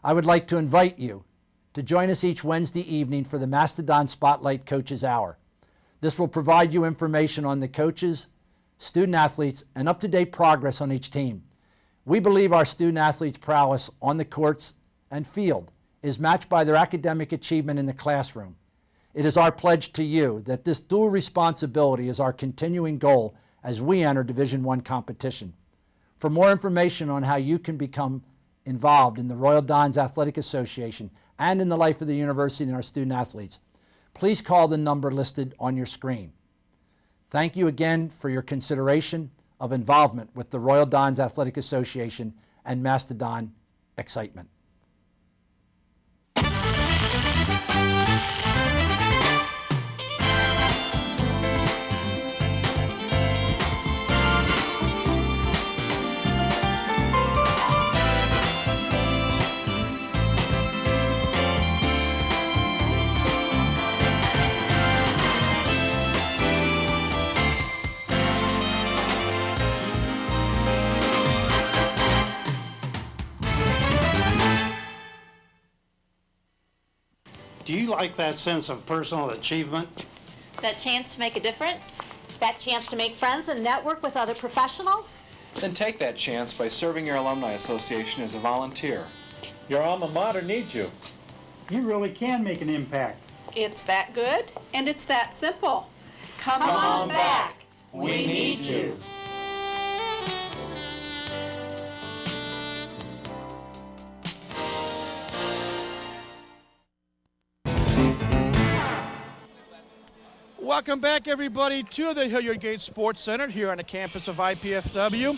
I would like to invite you to join us each Wednesday evening for the Mastodon Spotlight Coaches Hour. This will provide you information on the coaches, student athletes, and up-to-date progress on each team. We believe our student athletes' prowess on the courts and field is matched by their academic achievement in the classroom. It is our pledge to you that this dual responsibility is our continuing goal as we enter Division I competition. For more information on how you can become involved in the Royal Dons Athletic Association and in the life of the university and our student athletes, please call the number listed on your screen. Thank you again for your consideration of involvement with the Royal Dons Athletic Association and Mastodon excitement. Do you like that sense of personal achievement? That chance to make a difference? That chance to make friends and network with other professionals? Then take that chance by serving your alumni association as a volunteer. Your alma mater needs you. You really can make an impact. It's that good, and it's that simple. Come on back. We need you. Welcome back, everybody, to the Hilliard Gate Sports Center here on the campus of IPFW.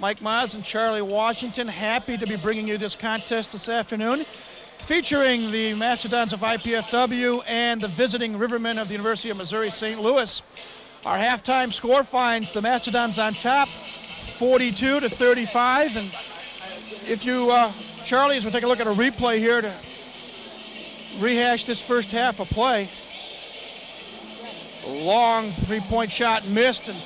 Mike Maz and Charlie Washington, happy to be bringing you this contest this afternoon, featuring the Mastodons of IPFW and the visiting Rivermen of the University of Missouri St. Louis. Our halftime score finds the Mastodons on top, 42-35. And if you, Charlie, as we take a look at a replay here to rehash this first half of play. Long three-point shot missed, and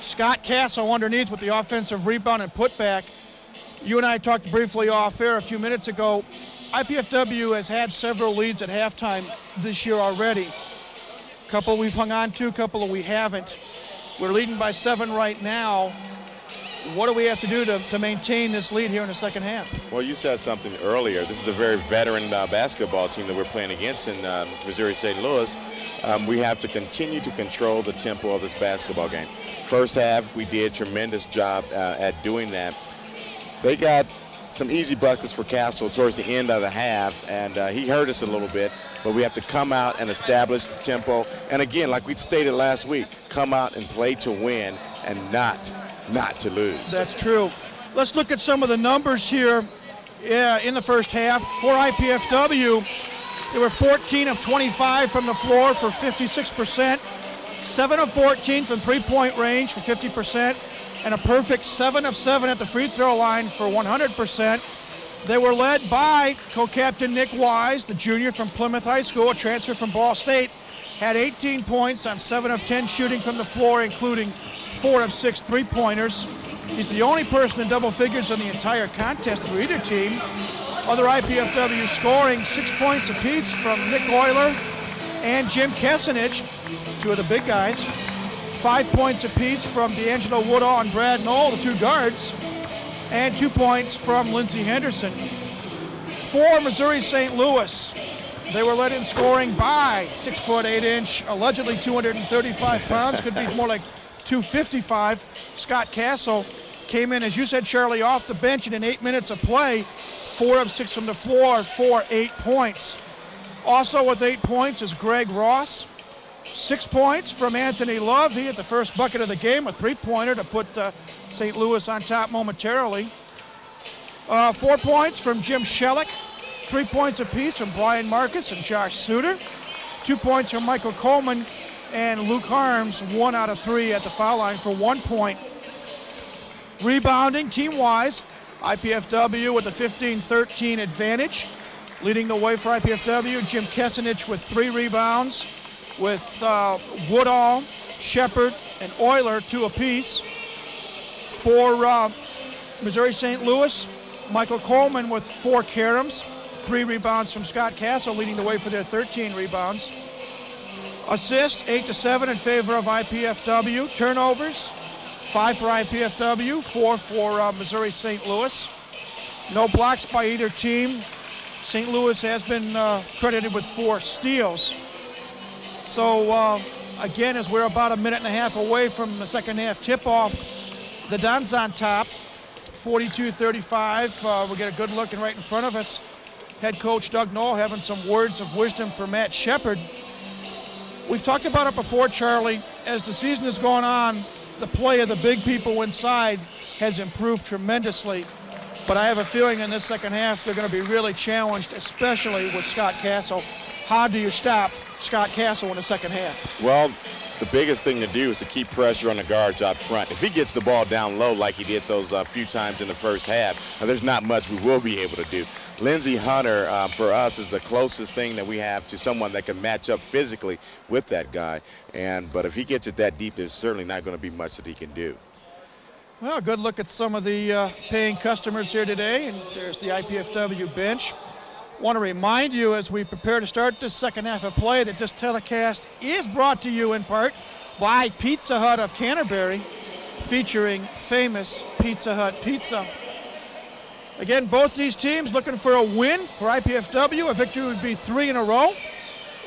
Scott Castle underneath with the offensive rebound and putback. You and I talked briefly off air a few minutes ago. IPFW has had several leads at halftime this year already. A couple we've hung on to, a couple we haven't. We're leading by 7 right now. What do we have to do to maintain this lead here in the second half? Well, you said something earlier. This is a very veteran basketball team that we're playing against in Missouri St. Louis. We have to continue to control the tempo of this basketball game. First half, we did a tremendous job at doing that. They got some easy buckets for Castle towards the end of the half, and he hurt us a little bit, but we have to come out and establish the tempo. And again, like we stated last week, come out and play to win and not to lose. That's true. Let's look at some of the numbers here in the first half. For IPFW, they were 14 of 25 from the floor for 56%, 7 of 14 from three-point range for 50%, and a perfect 7 of 7 at the free throw line for 100%. They were led by co-captain Nick Wise, the junior from Plymouth High School, a transfer from Ball State, had 18 points on 7 of 10 shooting from the floor, including 4 of 6 three-pointers. He's the only person in double figures in the entire contest for either team. Other IPFW scoring 6 points apiece from Nick Euler and Jim Kessenich, two of the big guys. 5 points apiece from D'Angelo Woodall and Brad Knoll, the two guards, and 2 points from Lindsey Henderson. For Missouri St. Louis, they were led in scoring by 6 foot 8 inch, allegedly 235 pounds, could be more like 255. Scott Castle came in, as you said, Charlie, off the bench, and in 8 minutes of play, 4 of 6 from the floor for 8 points. Also with 8 points is Greg Ross. 6 points from Anthony Love. He hit the first bucket of the game, a three-pointer to put St. Louis on top momentarily. 4 points from Jim Shellick. 3 points apiece from Brian Marcus and Josh Suter. 2 points from Michael Coleman and Luke Harms, 1 out of 3 at the foul line for 1 point. Rebounding, team-wise, IPFW with a 15-13 advantage. Leading the way for IPFW, Jim Kesenich with 3 rebounds, with Woodall, Shepard, and Euler 2 apiece. For Missouri St. Louis, Michael Coleman with 4 caroms, 3 rebounds from Scott Castle, leading the way for their 13 rebounds. Assists, 8-7 in favor of IPFW. Turnovers, 5 for IPFW, 4 for Missouri St. Louis. No blocks by either team. St. Louis has been credited with 4 steals. So again, as we're about a minute and a half away from the second half tip-off, the Dons on top, 42-35. We get a good look and right in front of us. Head coach Doug Knoll having some words of wisdom for Matt Shepard. We've talked about it before, Charlie. As the season has gone on, the play of the big people inside has improved tremendously. But I have a feeling in this second half they're going to be really challenged, especially with Scott Castle. How do you stop Scott Castle in the second half? Well, the biggest thing to do is to keep pressure on the guards out front. If he gets the ball down low like he did those few times in the first half, there's not much we will be able to do. Lindsey Hunter, for us, is the closest thing that we have to someone that can match up physically with that guy. But if he gets it that deep, there's certainly not going to be much that he can do. Well, a good look at some of the paying customers here today, and there's the IPFW bench. Want to remind you as we prepare to start this second half of play that this telecast is brought to you in part by Pizza Hut of Canterbury, featuring famous Pizza Hut pizza. Again, both these teams looking for a win. For IPFW, a victory would be 3 in a row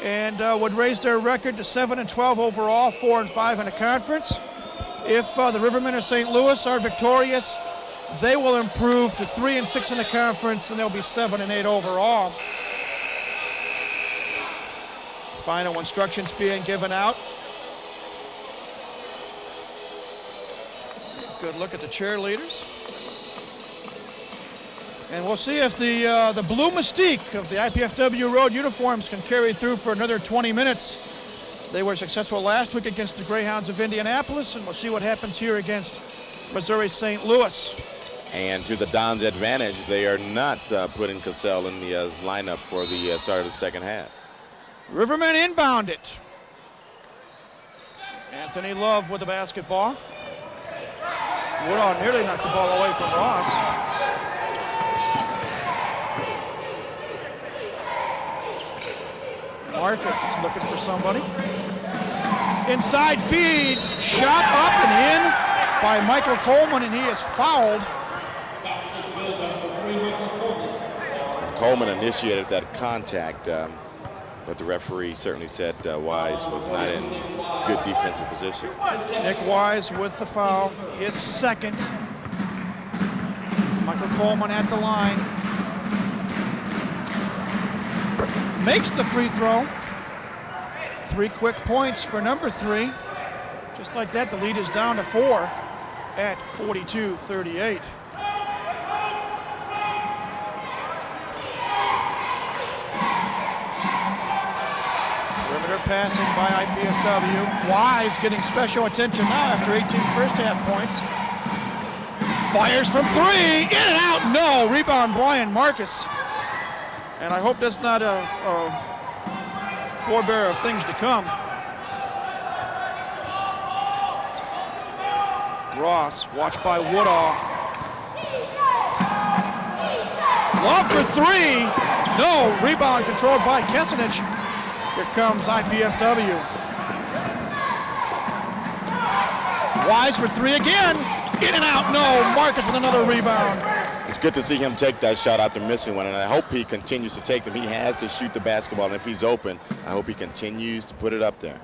and would raise their record to 7-12 overall, 4-5 in the conference. If the Rivermen of St. Louis are victorious, they will improve to 3-6 in the conference, and they'll be 7-8 overall. Final instructions being given out. Good look at the cheerleaders. And we'll see if the blue mystique of the IPFW road uniforms can carry through for another 20 minutes. They were successful last week against the Greyhounds of Indianapolis, and we'll see what happens here against Missouri St. Louis. And to the Dons' advantage, they are not putting Cassell in the lineup for the start of the second half. Rivermen inbound it. Anthony Love with the basketball. Woodall nearly knocked the ball away from Ross. Marcus looking for somebody. Inside feed, shot up and in by Michael Coleman, and he is fouled. Coleman initiated that contact, but the referee certainly said Wise was not in good defensive position. Nick Wise with the foul, his second. Michael Coleman at the line. Makes the free throw. 3 quick points for number 3. Just like that, the lead is down to 4 at 42-38. Perimeter passing by IPFW. Wise getting special attention now after 18 first half points. Fires from 3, in and out, no. Rebound Brian Marcus. And I hope that's not a forebearer of things to come. Ross, watched by Woodall. Love for 3. No, rebound controlled by Kesenich. Here comes IPFW. Wise for 3 again. In and out, no. Marcus with another rebound. It's good to see him take that shot after missing one, and I hope he continues to take them. He has to shoot the basketball, and if he's open, I hope he continues to put it up there.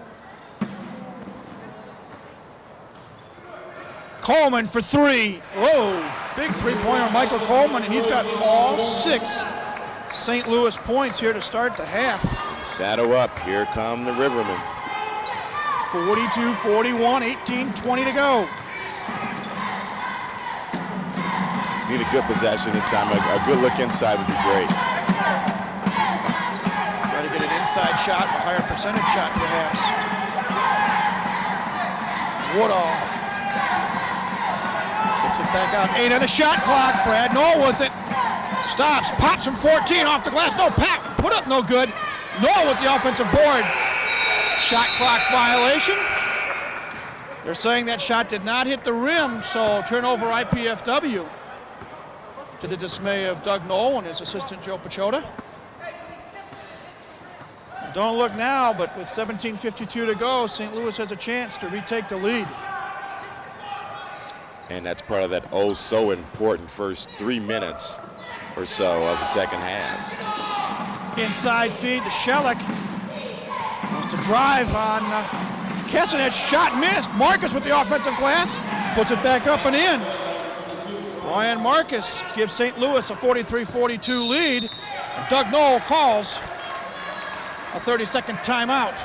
Coleman for 3. Whoa, big three-pointer Michael Coleman, and he's got all 6 St. Louis points here to start the half. Saddle up, here come the Rivermen. 42-41, 18-20 to go. Need a good possession this time. A good look inside would be great. inside shot, a higher percentage shot perhaps. Woodall gets it back out. 8 on the shot clock. Brad Knoll with it. Stops, pops from 14 off the glass. No, put up no good. Knoll with the offensive board. Shot clock violation. They're saying that shot did not hit the rim, so turnover IPFW, to the dismay of Doug Knoll and his assistant Joe Pachota. Don't look now, but with 17:52 to go, St. Louis has a chance to retake the lead. And that's part of that oh so important first 3 minutes or so of the second half. Inside feed to Shelik. Wants to drive on Kessenich. Shot missed. Marcus with the offensive glass. Puts it back up and in. Ryan Marcus gives St. Louis a 43-42 lead. And Doug Knoll calls a 30-second timeout.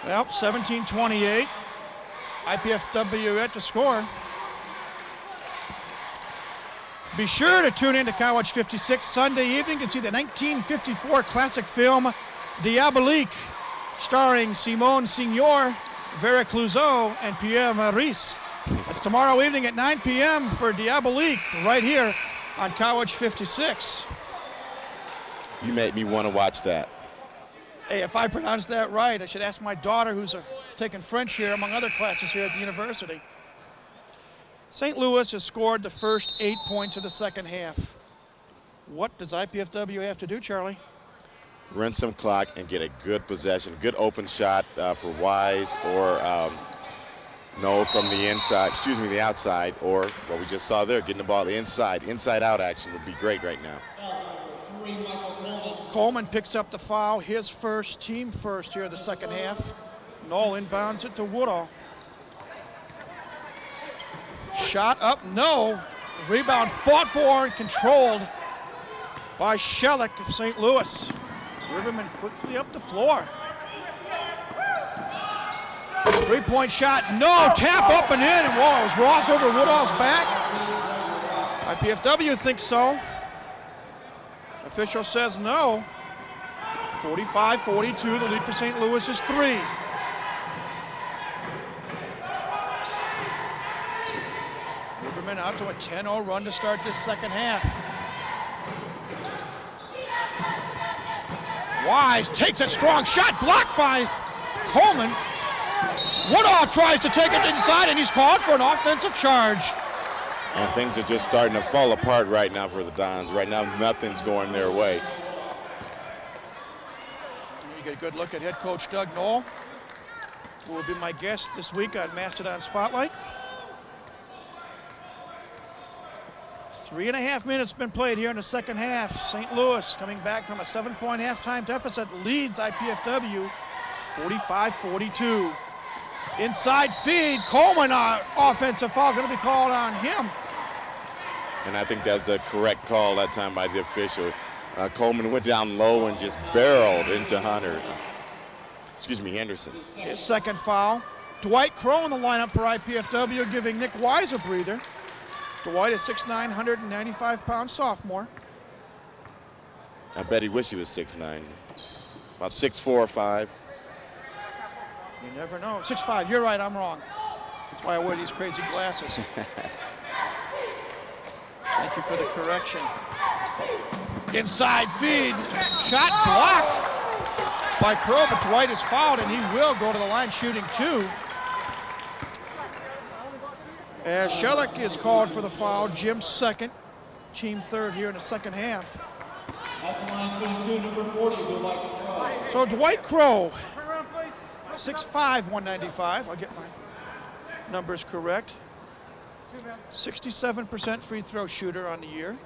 Well, 17-28. IPFW yet to score. Be sure to tune in to College 56 Sunday evening and see the 1954 classic film Diabolique, starring Simone Signor, Vera Clouseau, and Pierre Maurice. It's tomorrow evening at 9 p.m. for Diabolique, right here on College 56. You made me want to watch that. Hey, if I pronounced that right, I should ask my daughter, who's taking French here, among other classes here at the university. St. Louis has scored the first 8 points of the second half. What does IPFW have to do, Charlie? Run some clock and get a good possession, good open shot for Wise or no from the inside, the outside, or what we just saw there, getting the ball inside out action would be great right now. Coleman picks up the foul, his first, team first here in the second half. Knoll inbounds it to Woodall. Shot up, no. Rebound fought for and controlled by Shelik of St. Louis. Riverman quickly up the floor. 3-point shot, no. Tap up and in. And whoa, it was Ross over Woodall's back. IPFW thinks so. Official says no. 45-42, the lead for St. Louis is 3. Riverman out to a 10-0 run to start this second half. Wise takes a strong shot, blocked by Coleman. Woodall tries to take it inside, and he's called for an offensive charge. And things are just starting to fall apart right now for the Dons. Right now, nothing's going their way. You get a good look at head coach Doug Knoll, who will be my guest this week on Mastodon Spotlight. 3.5 minutes been played here in the second half. St. Louis coming back from a 7-point halftime deficit leads IPFW 45-42. Inside feed, Coleman, offensive foul going to be called on him. And I think that's a correct call that time by the official. Coleman went down low and just barreled into Henderson. His second foul. Dwight Crow in the lineup for IPFW, giving Nick Wise a breather. Dwight is 6'9", 195-pound sophomore. I bet he wished he was 6'9", about 6'4" or 5. You never know. 6'5", you're right, I'm wrong. That's why I wear these crazy glasses. Thank you for the correction. Inside feed, shot blocked by Crow, but Dwight is fouled and he will go to the line shooting 2. As Shelik is called for the foul, Jim's second, team third here in the second half. So Dwight Crow, 6'5", 195. I'll get my numbers correct. 67% free throw shooter on the year.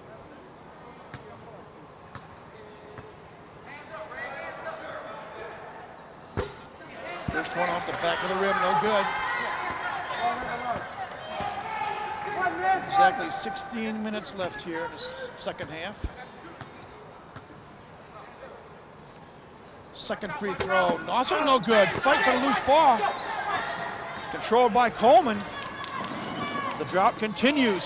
First one off the back of the rim, no good. Exactly 16 minutes left here in the second half. Second free throw, also no good. Fight for the loose ball. Controlled by Coleman. The drought continues.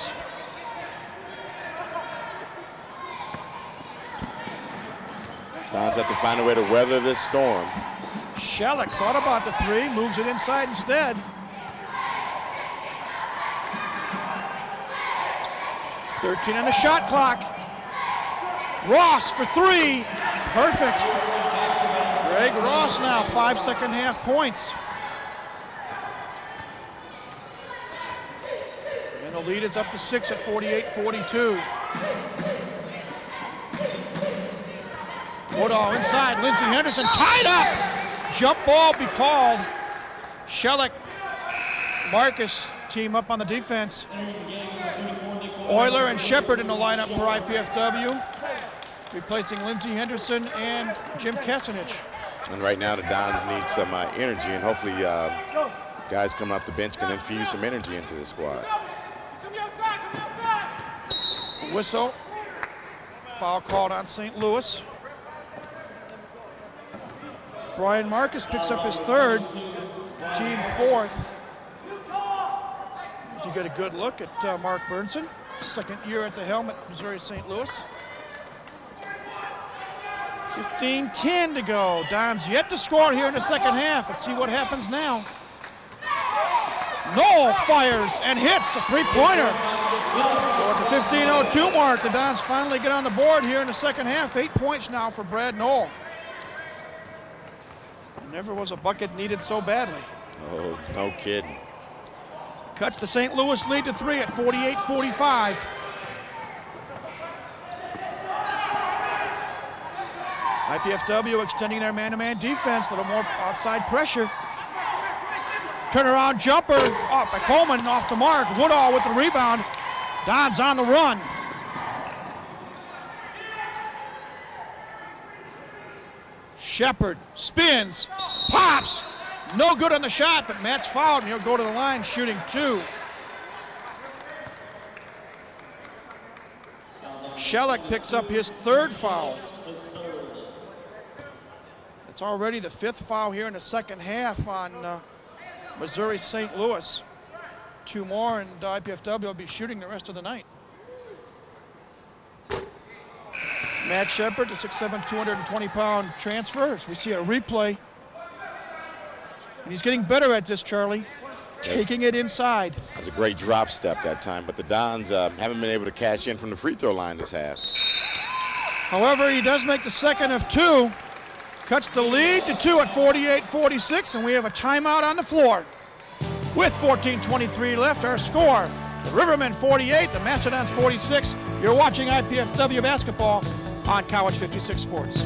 Dons have to find a way to weather this storm. Shellick thought about the three, moves it inside instead. .13 on the shot clock. Ross for three. Perfect. Greg Ross now, 5 second half points. And the lead is up to 6 at 48-42. Woodall inside, Lindsey Henderson tied up. Jump ball be called. Shellick, Marcus team up on the defense. Euler and Shepard in the lineup for IPFW, replacing Lindsey Henderson and Jim Kessenich. And right now the Dons need some energy, and hopefully guys coming off the bench can infuse some energy into the squad. Whistle. Foul called on St. Louis. Brian Marcus picks up his third, team fourth. As you get a good look at Mark Burnson, second year at the helm at Missouri St. Louis. 15-10 to go. Dons yet to score here in the second half. Let's see what happens now. Knoll fires and hits a three-pointer. So at the 15:02 mark, the Dons finally get on the board here in the second half. 8 points now for Brad Knoll. Never was a bucket needed so badly. Oh, no kidding. Cuts the St. Louis lead to 3 at 48-45. IPFW extending their man-to-man defense, a little more outside pressure. Turnaround jumper up by Coleman, off the mark. Woodall with the rebound. Dons on the run. Shepard spins, pops. No good on the shot, but Matt's fouled, and he'll go to the line shooting two. Shellick picks up his third foul. It's already the fifth foul here in the second half on Missouri St. Louis. Two more, and IPFW will be shooting the rest of the night. Matt Shepard, the 6'7", 220-pound transfer. As we see a replay. And he's getting better at this, Charlie. Taking it inside. That's a great drop step that time, but the Dons haven't been able to cash in from the free throw line this half. However, he does make the second of two. Cuts the lead to 2 at 48-46, and we have a timeout on the floor. With 14:23 left, our score, the Rivermen 48, the Mastodons 46. You're watching IPFW basketball on College 56 Sports.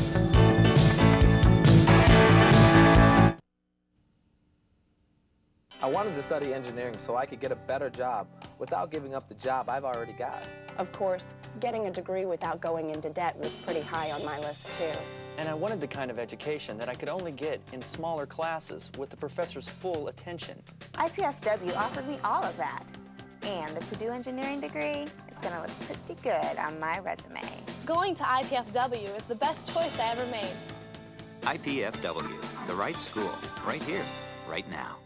I wanted to study engineering so I could get a better job without giving up the job I've already got. Of course, getting a degree without going into debt was pretty high on my list too. And I wanted the kind of education that I could only get in smaller classes with the professor's full attention. IPFW offered me all of that. And the Purdue engineering degree is going to look pretty good on my resume. Going to IPFW is the best choice I ever made. IPFW, the right school, right here, right now.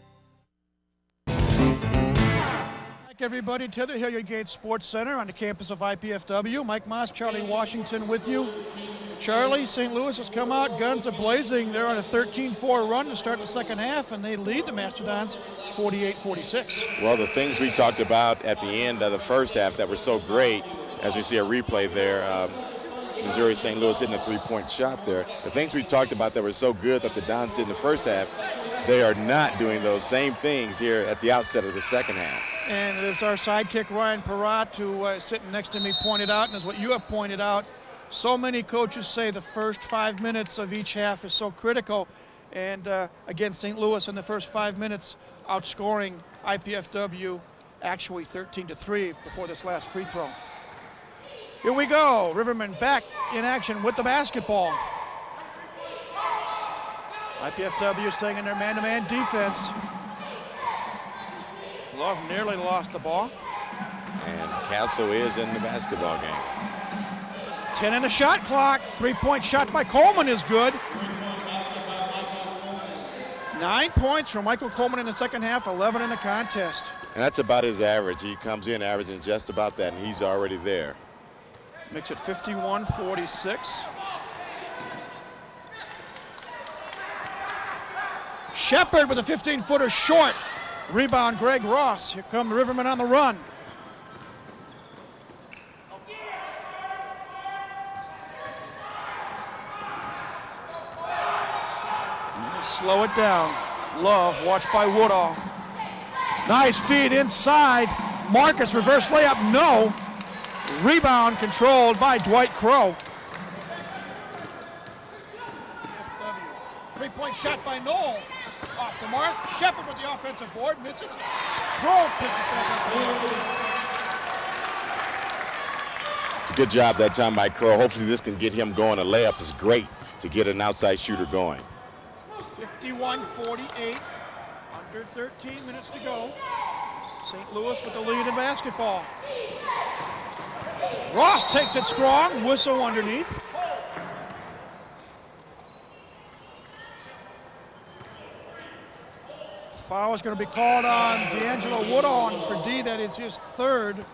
Everybody to the Hilliard Gate Sports Center on the campus of IPFW. Mike Moss, Charlie Washington with you. Charlie, St. Louis has come out, guns a-blazing. They're on a 13-4 run to start the second half, and they lead the Mastodons 48-46. Well, the things we talked about at the end of the first half that were so great, as we see a replay there, Missouri St. Louis hitting a three-point shot there. The things we talked about that were so good that the Dons did in the first half, they are not doing those same things here at the outset of the second half. And as our sidekick Ryan Perrott, who is sitting next to me, pointed out, and as what you have pointed out, so many coaches say the first 5 minutes of each half is so critical. And again, St. Louis in the first 5 minutes outscoring IPFW actually 13-3 before this last free throw. Here we go. Rivermen back in action with the basketball. IPFW staying in their man-to-man defense. Love nearly lost the ball. And Castle is in the basketball game. 10 in the shot clock. Three-point shot by Coleman is good. 9 points from Michael Coleman in the second half, 11 in the contest. And that's about his average. He comes in averaging just about that, and he's already there. Makes it 51-46. Shepard with a 15-footer short. Rebound, Greg Ross. Here come the Rivermen on the run. Slow it down. Love, watched by Woodall. Nice feed inside. Marcus, reverse layup, no. Rebound controlled by Dwight Crow. Three-point shot by Knoll. Off the mark. Shepard with the offensive board, misses. Crow picks it back up. It's a good job that time by Crow. Hopefully this can get him going. A layup is great to get an outside shooter going. 51-48, under 13 minutes to go. St. Louis with the lead in basketball. Ross takes it strong, whistle underneath. Foul is going to be called on D'Angelo Woodall for D. That is his third.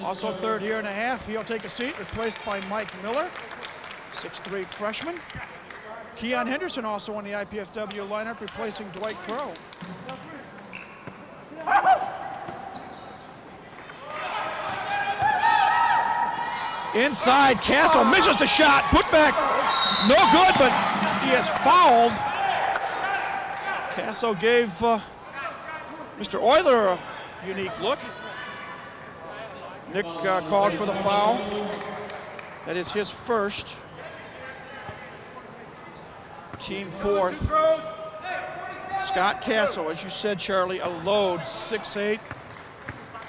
Also third here and a half. He'll take a seat, replaced by Mike Miller, 6'3" freshman. Keon Henderson also on the IPFW lineup, replacing Dwight Crow. Inside, Castle misses the shot, put back, no good, but he has fouled. Castle gave Mr. Euler a unique look. Nick called for the foul. That is his first. Team fourth. Scott Castle, as you said, Charlie, a load, 6'8".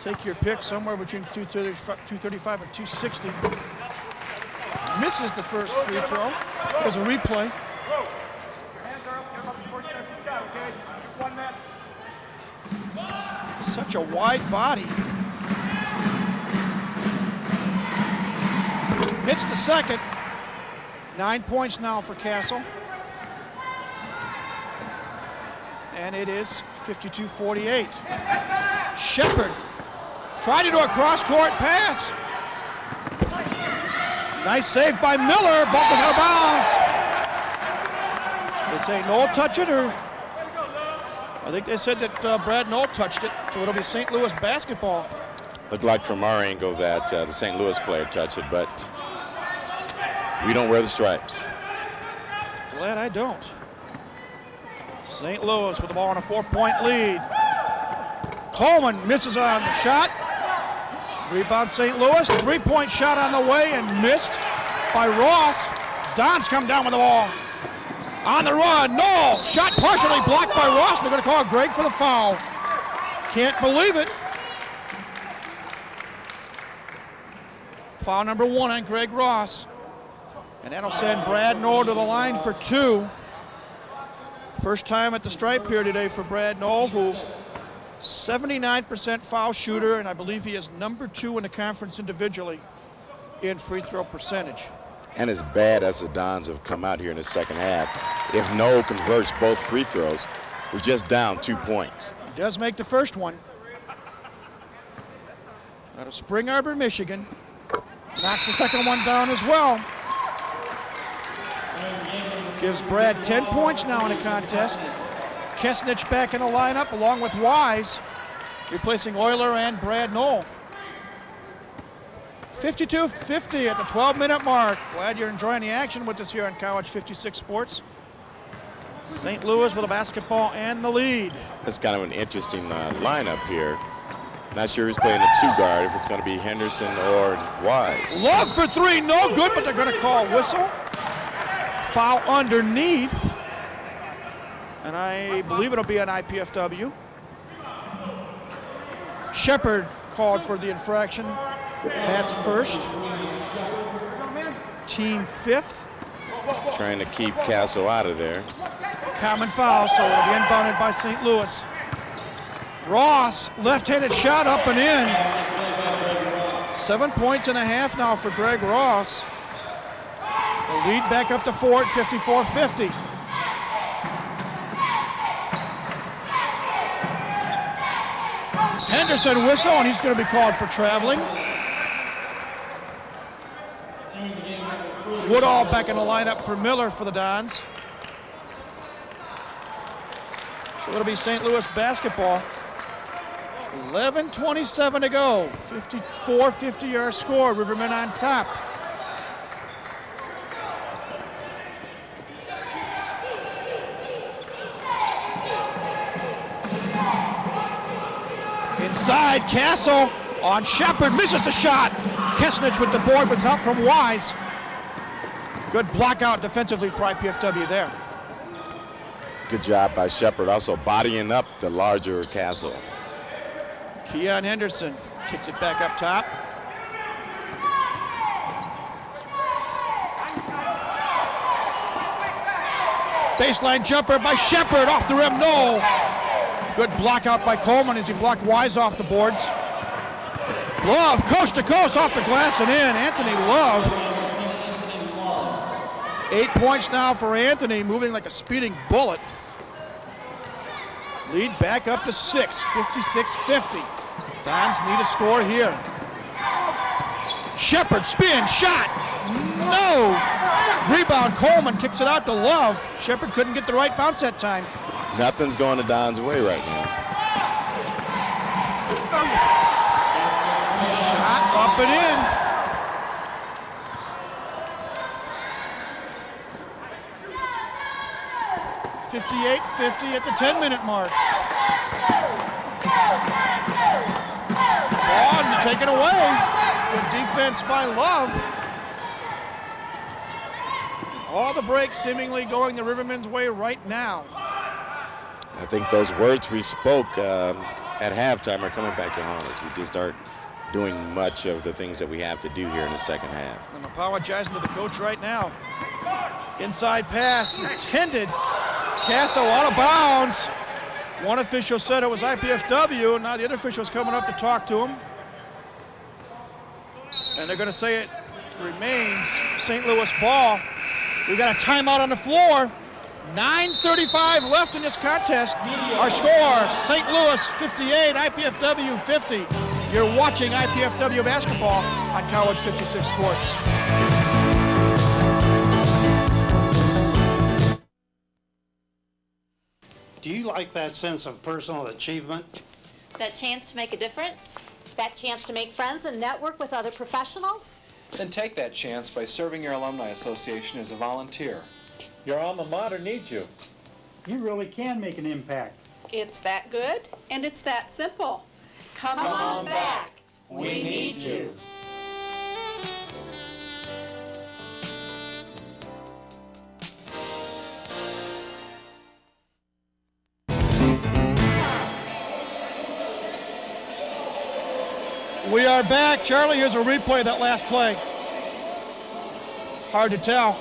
Take your pick, somewhere between 235 and 260. Misses the first free throw. There's a replay. Such a wide body. Hits the second. 9 points now for Castle. And it is 52-48. Shepard tried to do a cross-court pass. Nice save by Miller. Ball out of bounds. They say Knoll touch it, or I think they said that Brad Knoll touched it, so it'll be St. Louis basketball. Looked like from our angle that the St. Louis player touched it, but we don't wear the stripes. Glad I don't. St. Louis with the ball on a 4-point lead. Coleman misses on the shot. Rebound St. Louis. 3-point shot on the way and missed by Ross. Don's come down with the ball. On the run, Knoll. Shot partially blocked by Ross. They're going to call Greg for the foul. Can't believe it. Foul number 1 on Greg Ross. And that'll send Brad Knoll to the line for 2. First time at the stripe here today for Brad Knoll, who 79% foul shooter, and I believe he is number 2 in the conference individually in free throw percentage. And as bad as the Dons have come out here in the second half, if Knoll converts both free throws, we're just down 2 points. He does make the first one. Out of Spring Arbor, Michigan. Knocks the second one down as well. Gives Brad 10 points now in the contest. Kesnich back in the lineup along with Wise, replacing Euler and Brad Knoll. 52-50 at the 12-minute mark. Glad you're enjoying the action with us here on College 56 Sports. St. Louis with a basketball and the lead. It's kind of an interesting lineup here. Not sure who's playing the 2-guard, if it's going to be Henderson or Wise. Love for 3, no good, but they're going to call whistle. Foul underneath. And I believe it'll be an IPFW. Shepard called for the infraction. That's first. Team 5th. Trying to keep Castle out of there. Common foul, so it'll be inbounded by St. Louis. Ross, left-handed shot up and in. 7 points and a half now for Greg Ross. The lead back up to 4 at 54-50. Henderson whistle, and he's going to be called for traveling. Woodall back in the lineup for Miller for the Dons. So it'll be St. Louis basketball. 11:27 to go. 54-50 our score. Rivermen on top. Inside, Castle on Shepard, misses the shot. Kesnich with the board with help from Wise. Good block out defensively for IPFW there. Good job by Shepard, also bodying up the larger Castle. Keon Henderson kicks it back up top. Baseline jumper by Shepard, off the rim, no. Good block out by Coleman as he blocked Wise off the boards. Love, coast to coast, off the glass and in. Anthony Love. 8 points now for Anthony, moving like a speeding bullet. Lead back up to 6, 56-50. Dons need a score here. Shepard, spin, shot, no. Rebound, Coleman kicks it out to Love. Shepard couldn't get the right bounce that time. Nothing's going the Dons' way right now. Shot up and in. .58-50 at the 10-minute mark. Ball taken away. Good defense by Love. All the breaks seemingly going the Rivermen's way right now. I think those words we spoke at halftime are coming back to haunt us. We just aren't doing much of the things that we have to do here in the second half. I'm apologizing to the coach right now. Inside pass intended. Castle out of bounds. One official said it was IPFW, and now the other official is coming up to talk to him. And they're going to say it remains St. Louis ball. We got a timeout on the floor. 9:35 left in this contest. Our score, St. Louis 58, IPFW 50. You're watching IPFW basketball on College 56 Sports. Do you like that sense of personal achievement? That chance to make a difference? That chance to make friends and network with other professionals? Then take that chance by serving your alumni association as a volunteer. Your alma mater needs you. You really can make an impact. It's that good, and it's that simple. Come on back. We need you. We are back. Charlie, here's a replay of that last play. Hard to tell.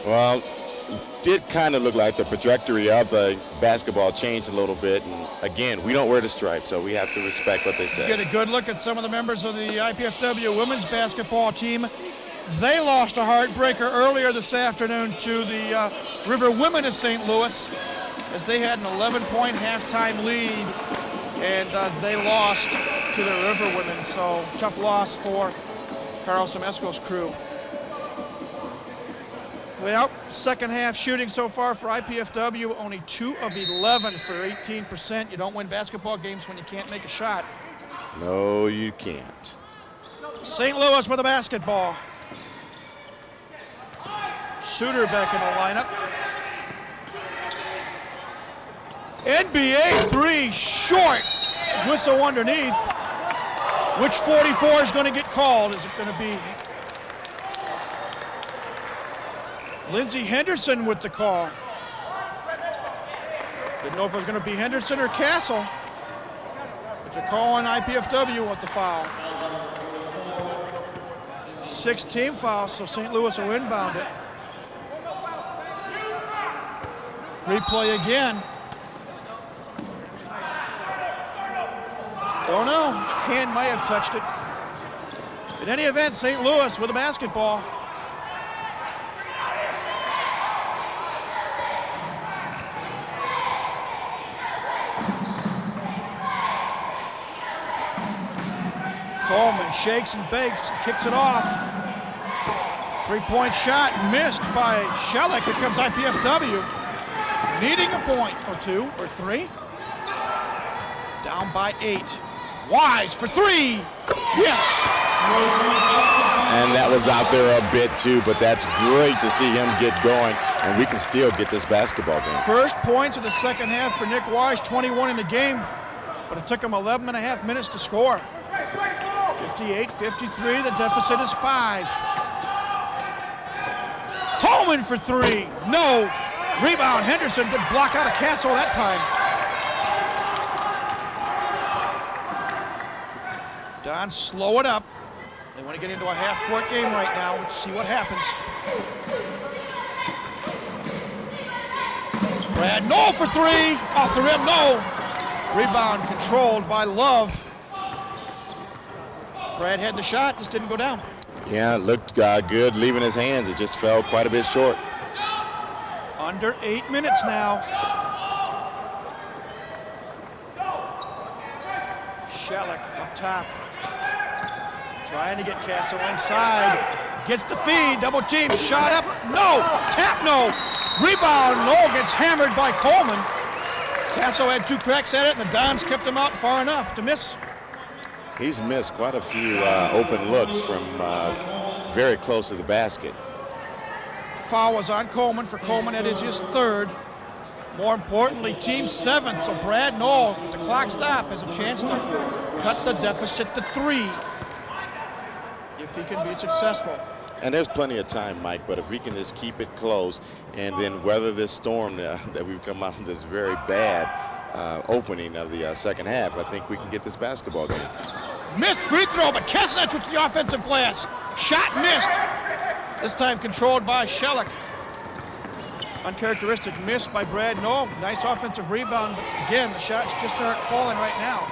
Well, it did kind of look like the trajectory of the basketball changed a little bit. And again, we don't wear the stripes, so we have to respect what they say. Get a good look at some of the members of the IPFW women's basketball team. They lost a heartbreaker earlier this afternoon to the River Women of St. Louis as they had an 11-point halftime lead, and they lost to the River Women. So tough loss for Carlos Amesco's crew. Well, second half shooting so far for IPFW, only 2 of 11 for 18%. You don't win basketball games when you can't make a shot. No, you can't. St. Louis with a basketball. Suter back in the lineup. NBA three, short. Whistle underneath. Which 44 is going to get called? Is it going to be Lindsey Henderson with the call? Didn't know if it was going to be Henderson or Castle. But they're calling IPFW with the foul. 16 fouls, so St. Louis will inbound it. Replay again. Don't know. Hand might have touched it. In any event, St. Louis with a basketball. Coleman shakes and bakes, kicks it off. Three-point shot missed by Shellick. Here comes IPFW. needing a point or 2 or 3. Down by 8. Wise for 3. Yes. And that was out there a bit too, but that's great to see him get going, and we can still get this basketball game. First points of the second half for Nick Wise, 21 in the game, but it took him 11 and a half minutes to score. 58-53, the deficit is 5. Coleman for 3, no. Rebound, Henderson, good block out of Castle that time. Don, slow it up. They want to get into a half-court game right now. Let's see what happens. Brad, no for 3. Off the rim, no. Rebound controlled by Love. Brad had the shot, just didn't go down. Yeah, it looked good leaving his hands. It just fell quite a bit short. Under 8 minutes now. Shellick up top. Trying to get Castle inside. Gets the feed, double team, shot up, no. Tap, no. Rebound, no, gets hammered by Coleman. Castle had 2 cracks at it, and the Dons kept him out far enough to miss. He's missed quite a few open looks from very close to the basket. Foul was on Coleman. For Coleman, that is his 3rd. More importantly, team 7th. So Brad Knoll, the clock stop, has a chance to cut the deficit to 3 if he can be successful. And there's plenty of time, Mike, but if we can just keep it close and then weather this storm that we've come out of this very bad opening of the second half, I think we can get this basketball game. Missed free throw, but Kesnich with the offensive glass. Shot missed. This time controlled by Shellick. Uncharacteristic miss by Brad Knoll. Nice offensive rebound, but again, the shots just aren't falling right now.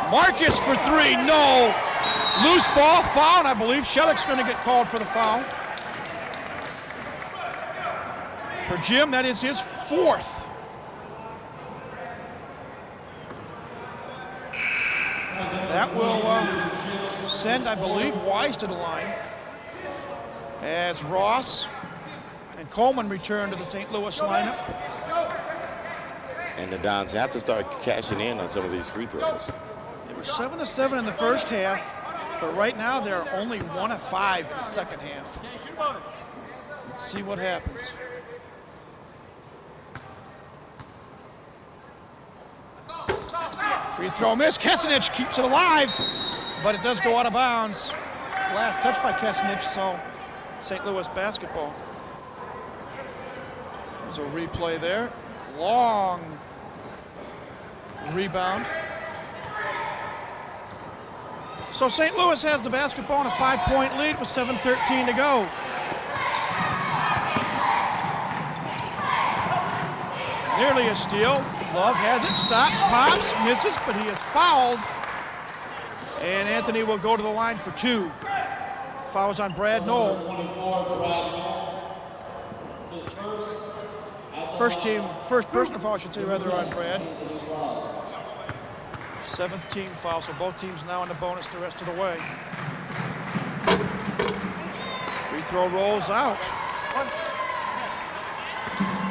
Marcus for 3, no. Loose ball, foul, and I believe Shellick's going to get called for the foul. For Jim, that is his 4th. That will send, I believe, Wise to the line as Ross and Coleman return to the St. Louis lineup. And the Dons have to start cashing in on some of these free throws. They were 7-7 in the first half, but right now they're only 1 of 5 in the second half. Let's see what happens. Free throw miss. Kesnich keeps it alive, but it does go out of bounds. Last touch by Kesnich, so St. Louis basketball. There's a replay there. Long rebound. So St. Louis has the basketball in a 5-point lead with 7:13 to go. Nearly a steal. Love has it, stops, pops, misses, but he is fouled. And Anthony will go to the line for 2. Fouls on Brad Knoll. First personal foul, I should say, rather, on Brad. 7th team foul, so both teams now in the bonus the rest of the way. Free throw rolls out.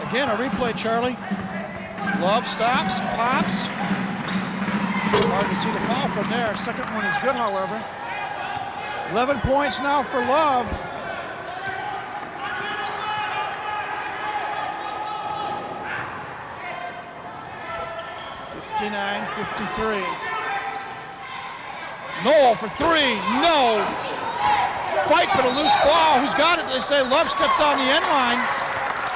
Again, a replay, Charlie. Love stops, pops. Hard to see the foul from there. Second one is good, however. 11 points now for Love. (59-53). Knoll for 3, no. Fight for the loose ball. Who's got it? They say Love stepped on the end line.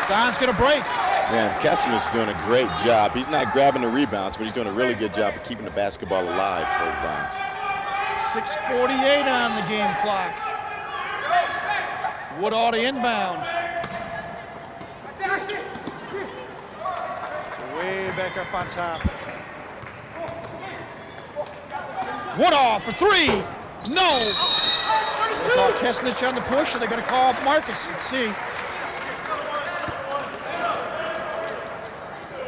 Don's gonna break. Man, Kesnich is doing a great job. He's not grabbing the rebounds, but he's doing a really good job of keeping the basketball alive for the Dons. 6:48 on the game clock. Woodall to inbound. Way back up on top. Woodall for 3. No. They call Kesnich on the push, and they're going to call Marcus. Let's see.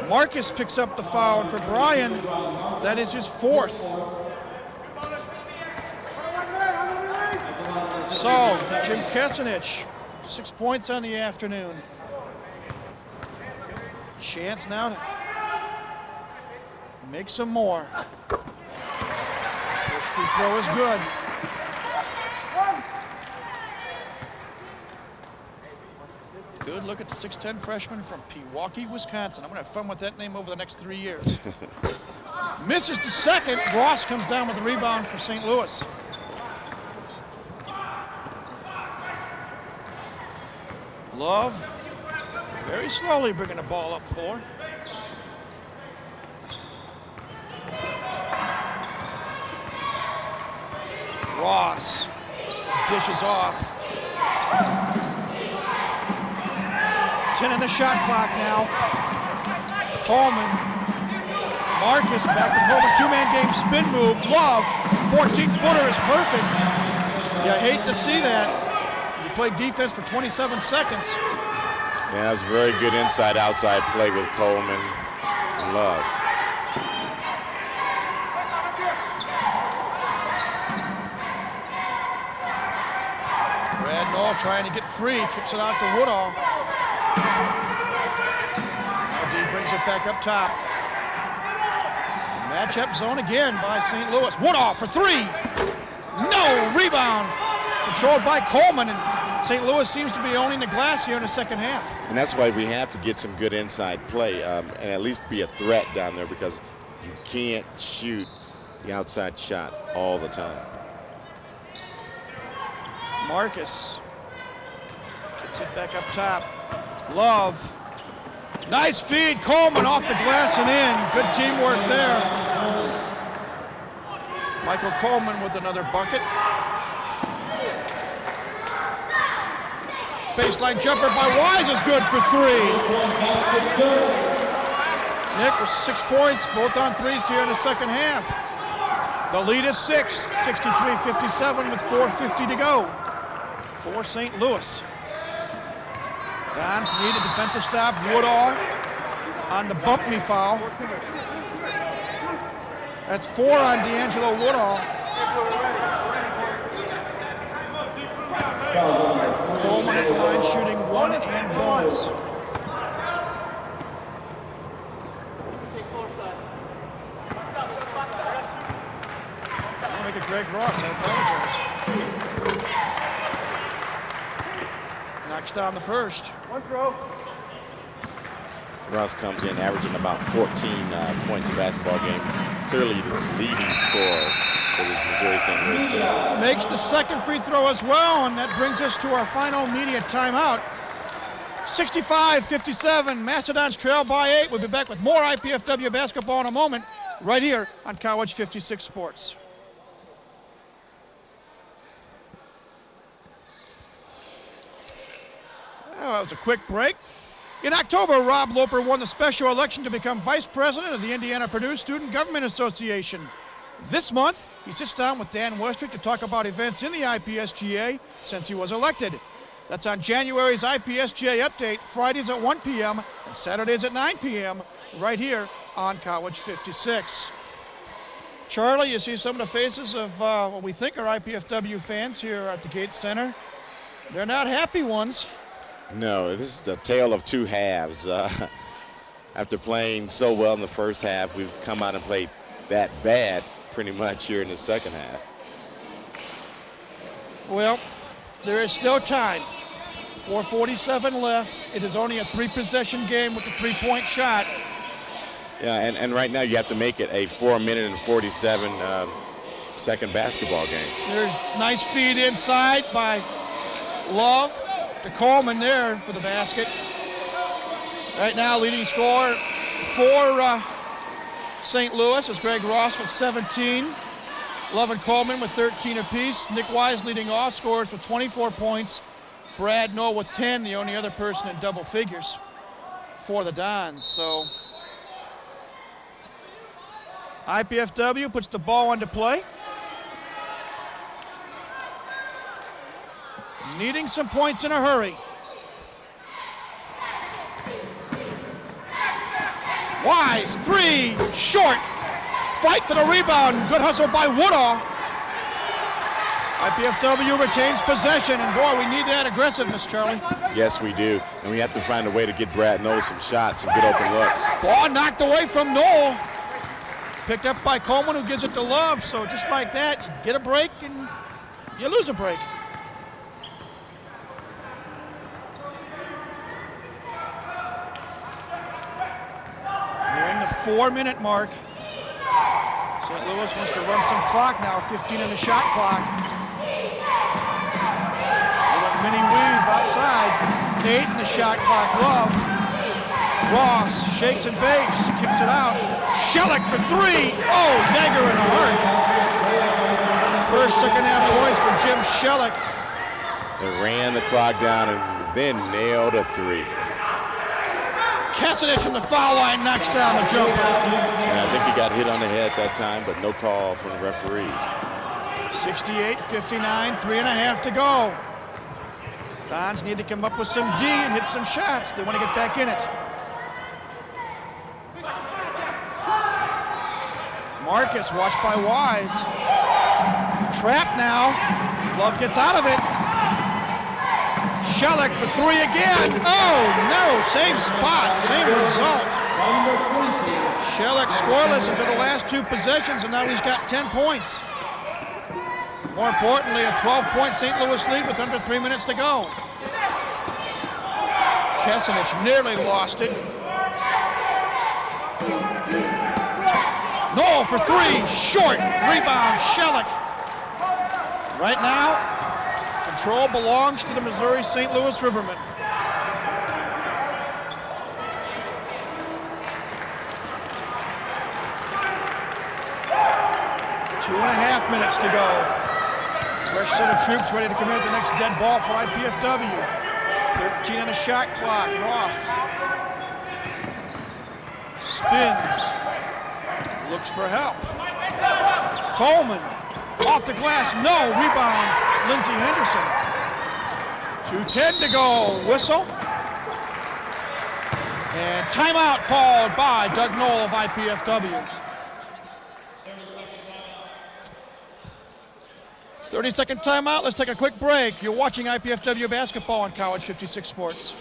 Marcus picks up the foul, and for Brian, that is his 4th. So, Jim Kesnich 6 points on the afternoon. Chance now to make some more. First free throw is good. Good look at the 6'10 freshman from Pewaukee, Wisconsin. I'm going to have fun with that name over the next 3 years. Misses the second. Ross comes down with the rebound for St. Louis. Love very slowly bringing the ball up floor. Ross dishes off. 10 on the shot clock now. Coleman. Marcus back to Coleman. Two-man game spin move. Love. 14-footer is perfect. You hate to see that. You play defense for 27 seconds. Yeah, that was very good inside-outside play with Coleman and Love. Brad Knoll trying to get free. Kicks it out to Woodall. Now D brings it back up top. Matchup zone again by St. Louis. Woodall for three. No, rebound. Controlled by Coleman, and St. Louis seems to be owning the glass here in the second half. And that's why we have to get some good inside play and at least be a threat down there, because you can't shoot the outside shot all the time. Marcus kicks it back up top. Love. Nice feed. Coleman off the glass and in. Good teamwork there. Michael Coleman with another bucket. Baseline jumper by Wise is good for three. Nick with 6 points, both on threes here in the second half. The lead is 6, 63-57 with 4:50 to go for St. Louis. Dons need a defensive stop. Woodall on the bump me foul. That's 4 on D'Angelo Woodall. Coleman at the line shooting 1 and bonus. I'll make it Greg Ross, I apologize. Knocks down the first. One throw. Ross comes in averaging about 14 points a basketball game. Clearly the leading scorer for this Missouri St. Louis team. Makes the second free throw as well, and that brings us to our final media timeout. 65-57, Mastodons trail by 8. We'll be back with more IPFW basketball in a moment, right here on College 56 Sports. Well, that was a quick break. In October, Rob Loper won the special election to become vice president of the Indiana-Purdue Student Government Association. This month, he sits down with Dan Westrick to talk about events in the IPSGA since he was elected. That's on January's IPSGA Update, Fridays at 1 p.m. and Saturdays at 9 p.m. right here on College 56. Charlie, you see some of the faces of what we think are IPFW fans here at the Gates Center. They're not happy ones. No, this is the tale of two halves. After playing so well in the first half, we've come out and played that bad pretty much here in the second half. Well, there is still time. 4:47 left. It is only a 3-possession game with a 3-point shot. Yeah, and right now you have to make it a 4-minute and 47-second basketball game. There's nice feed inside by Love to Coleman there for the basket. Right now, leading scorer for St. Louis is Greg Ross with 17. Love and Coleman with 13 apiece. Nick Wise leading all scorers with 24 points. Brad Knoll with 10, the only other person in double figures for the Dons. So IPFW puts the ball into play. Needing some points in a hurry. Wise, 3, short. Fight for the rebound. Good hustle by Woodall. IPFW retains possession, and boy, we need that aggressiveness, Charlie. Yes, we do. And we have to find a way to get Brad Knoll some shots, some good open looks. Ball knocked away from Knoll. Picked up by Coleman, who gives it to Love. So just like that, you get a break and you lose a break. Nearing the 4-minute mark. St. Louis wants to run some clock now, 15 in the shot clock. Little mini weave outside, 8 in the shot clock. Love. Ross shakes and bakes, kicks it out. Shellick for 3. Oh, dagger in the heart. First, second half points for Jim Shellick. They ran the clock down and then nailed a 3. Cassidy from the foul line knocks down the jumper. And I think he got hit on the head that time, but no call from the referees. 68-59, 3.5 to go. Dons need to come up with some D and hit some shots. They want to get back in it. Marcus, watched by Wise. Trapped now. Love gets out of it. Shellick for 3 again. Oh, no, same spot, same result. Shellick scoreless until the last 2 possessions, and now he's got 10 points. More importantly, a 12-point St. Louis lead with under 3 minutes to go. Kesenich nearly lost it. Knoll for 3, short, rebound, Shellick. Right now, control belongs to the Missouri St. Louis Rivermen. Two and a half minutes to go. Fresh set of troops ready to commit the next dead ball for IPFW. 13 on the shot clock. Ross spins. Looks for help. Coleman off the glass. No. Rebound. Lindsey Henderson. 2:10 to go. Whistle. And timeout called by Doug Knoll of IPFW. 30-second timeout. Let's take a quick break. You're watching IPFW basketball on College 56 Sports.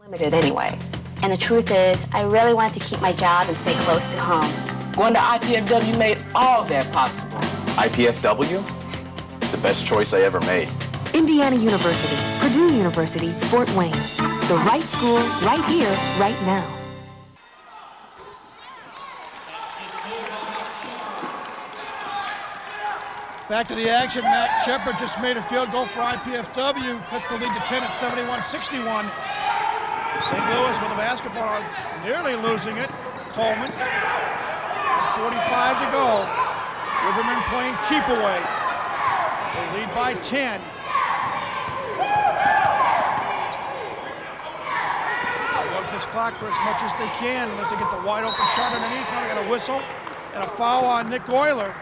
Limited anyway. And the truth is, I really wanted to keep my job and stay close to home. Going to IPFW made all that possible. IPFW? It's the best choice I ever made. Indiana University, Purdue University, Fort Wayne. The right school, right here, right now. Back to the action. Matt Shepard just made a field goal for IPFW. Cuts the lead to 10 at 71-61. St. Louis with the basketball, nearly losing it. Coleman, 45 to go. Rivermen playing keep away. They lead by 10. They milk this clock for as much as they can unless they get the wide open shot underneath. Now we got a whistle and a foul on Nick Euler.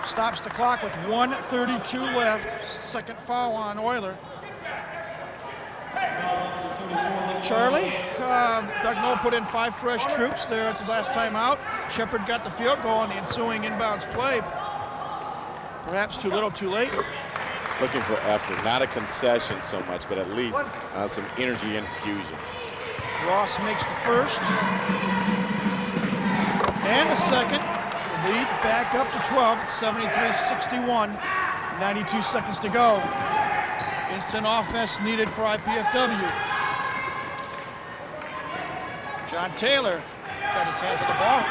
Stops the clock with 1:32 left. Second foul on Euler. Charlie, Doug Knoll put in 5 fresh troops there at the last time out. Shepard got the field goal on the ensuing inbounds play. Perhaps too little, too late. Looking for effort, not a concession so much, but at least some energy infusion. Ross makes the first and the second. Lead back up to 12 at 73-61. 92 seconds to go. Instant offense needed for IPFW. John Taylor got his hands on the ball.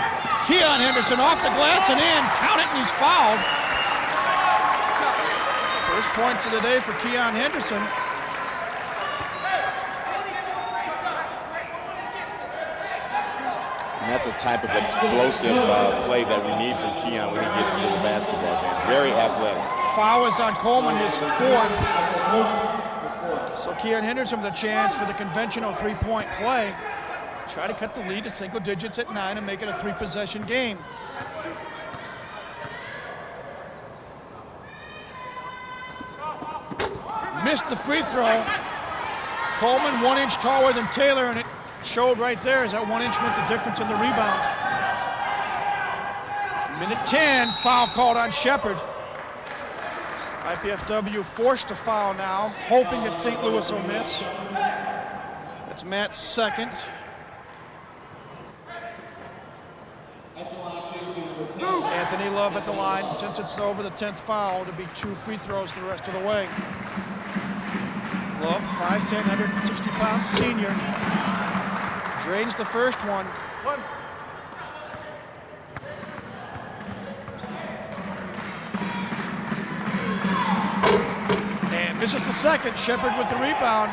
Keon Henderson off the glass and in. Count it, and he's fouled. First points of the day for Keon Henderson. that's a type of explosive play that we need from Keon when he gets into the basketball game. Very athletic. Foul is on Coleman, his fourth. So Keon Henderson with a chance for the conventional three-point play. Try to cut the lead to single digits at 9 and make it a 3-possession game. Missed the free throw. Coleman 1 inch taller than Taylor, and it showed right there as that 1 inch meant the difference in the rebound. Minute 10, foul called on Shepard. IPFW forced to foul now, hoping that St. Louis will miss. That's Matt's second. Anthony Love at the line, and since it's over the 10th foul, it'll be 2 free throws the rest of the way. Love, 5'10", 160-pound senior. Drains the first one. And misses the second. Shepard with the rebound.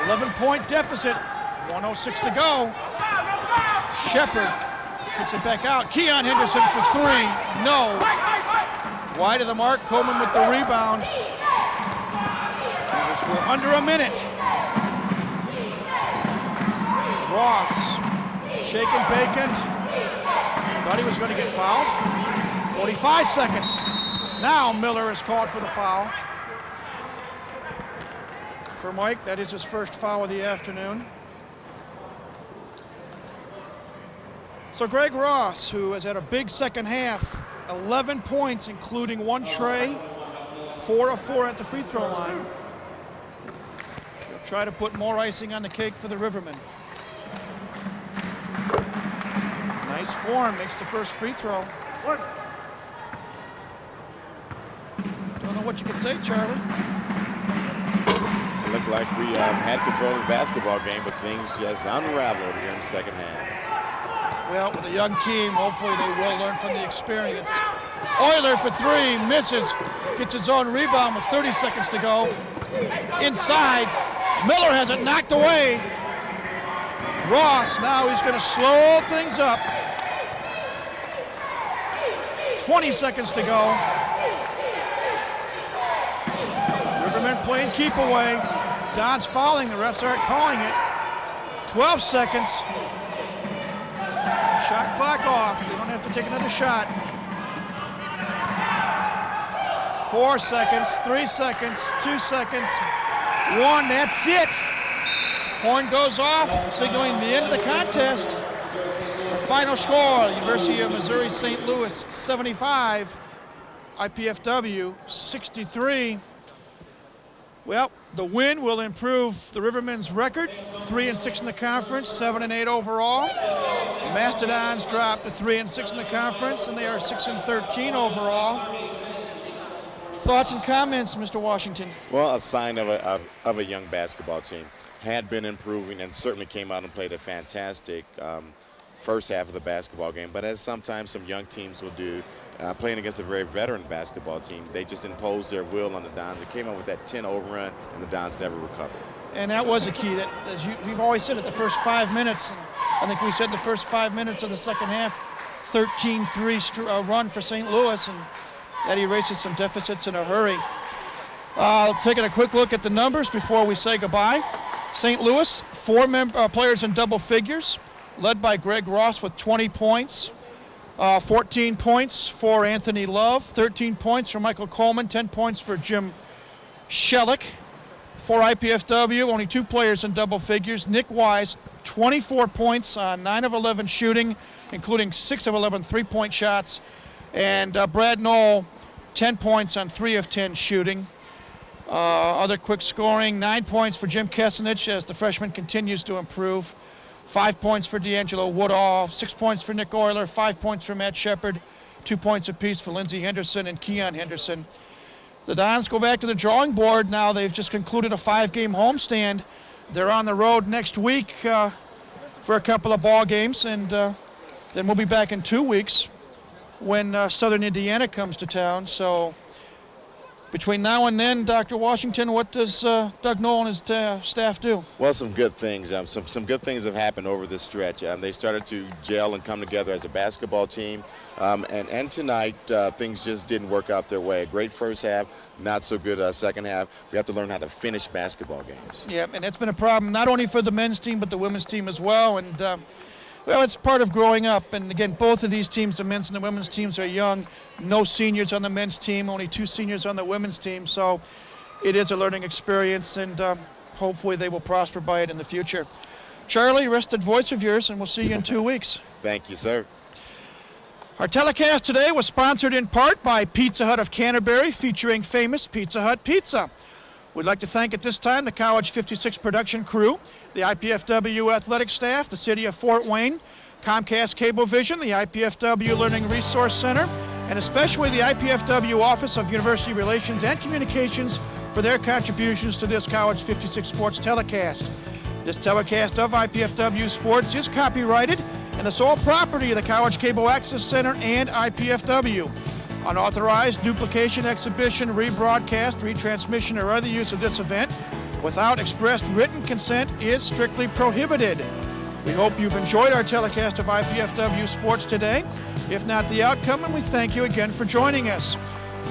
11-point deficit. 1:06 to go. Shepard puts it back out. Keon Henderson for 3. No. Wide of the mark. Coleman with the rebound. We're under a minute. Ross, shaking bacon. Thought he was going to get fouled. 45 seconds. Now Miller is called for the foul. For Mike, that is his first foul of the afternoon. So Greg Ross, who has had a big second half, 11 points, including 1 tray, 4 of 4 at the free throw line. Try to put more icing on the cake for the Rivermen. Nice form, makes the first free throw. Don't know what you can say, Charlie. It looked like we had control of the basketball game, but things just unraveled here in the second half. Well, with a young team, hopefully they will learn from the experience. Euler for 3, misses, gets his own rebound with 30 seconds to go. Inside. Miller has it knocked away. Ross, now he's going to slow things up. 20 seconds to go. Rivermen playing keep away. Don's fouling, the refs aren't calling it. 12 seconds. Shot clock off. They don't have to take another shot. 4 seconds, 3 seconds, 2 seconds. 1, that's it. Horn goes off, signaling the end of the contest. The final score, University of Missouri St. Louis 75, IPFW 63. Well, the win will improve the Rivermen's record, 3-6 in the conference, 7-8 overall. The Mastodons dropped to 3-6 in the conference, and they are 6-13 overall. Thoughts and comments, Mr. Washington? Well, a sign of a young basketball team. Had been improving and certainly came out and played a fantastic first half of the basketball game. But as sometimes some young teams will do, playing against a very veteran basketball team, they just imposed their will on the Dons. It came out with that 10-0 run, and the Dons never recovered. And that was a key. That, as we've always said, at the first 5 minutes, I think we said the first 5 minutes of the second half, 13-3 run for St. Louis, and that erases some deficits in a hurry. Taking a quick look at the numbers before we say goodbye. St. Louis, 4 players in double figures, led by Greg Ross with 20 points. 14 points for Anthony Love, 13 points for Michael Coleman, 10 points for Jim Shellick. For IPFW, only 2 players in double figures. Nick Wise, 24 points on 9 of 11 shooting, including 6 of 11 three-point shots. And Brad Knoll, 10 points on 3 of 10 shooting. Other quick scoring, 9 points for Jim Kesenich as the freshman continues to improve. 5 points for D'Angelo Woodall, 6 points for Nick Euler, 5 points for Matt Shepard, 2 points apiece for Lindsey Henderson and Keon Henderson. The Dons go back to the drawing board now. They've just concluded a 5-game homestand. They're on the road next week for a couple of ball games, and then we'll be back in 2 weeks when Southern Indiana comes to town. So Between now and then, Dr. Washington, what does Doug Noll and his staff do? Well, some good things. Some good things have happened over this stretch. They started to gel and come together as a basketball team. And tonight, things just didn't work out their way. A great first half, not so good second half. We have to learn how to finish basketball games. Yeah, and that's been a problem not only for the men's team but the women's team as well. And well, it's part of growing up. And again, both of these teams, the men's and the women's teams, are young. No seniors on the men's team, only 2 seniors on the women's team. So it is a learning experience, and hopefully they will prosper by it in the future. Charlie, rest that voice of yours, and we'll see you in 2 weeks. Thank you, sir. Our telecast today was sponsored in part by Pizza Hut of Canterbury, featuring famous Pizza Hut pizza. We'd like to thank at this time the College 56 production crew, the IPFW athletic staff, the City of Fort Wayne, Comcast Cablevision, the IPFW Learning Resource Center, and especially the IPFW Office of University Relations and Communications for their contributions to this College 56 Sports telecast. This telecast of IPFW Sports is copyrighted and the sole property of the College Cable Access Center and IPFW. Unauthorized duplication, exhibition, rebroadcast, retransmission, or other use of this event without expressed written consent is strictly prohibited. We hope you've enjoyed our telecast of IPFW Sports today, if not the outcome, and we thank you again for joining us.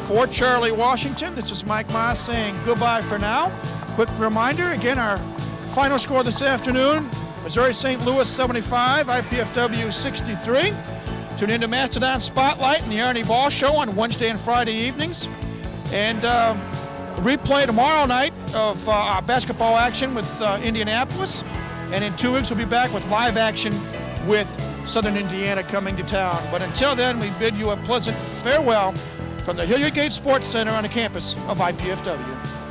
For Charlie Washington, this is Mike Moss saying goodbye for now. Quick reminder, again, our final score this afternoon, Missouri St. Louis 75, IPFW 63. Tune into Mastodon Spotlight and the Arnie Ball Show on Wednesday and Friday evenings. And replay tomorrow night of our basketball action with Indianapolis. And in 2 weeks, we'll be back with live action with Southern Indiana coming to town. But until then, we bid you a pleasant farewell from the Hilliard Gate Sports Center on the campus of IPFW.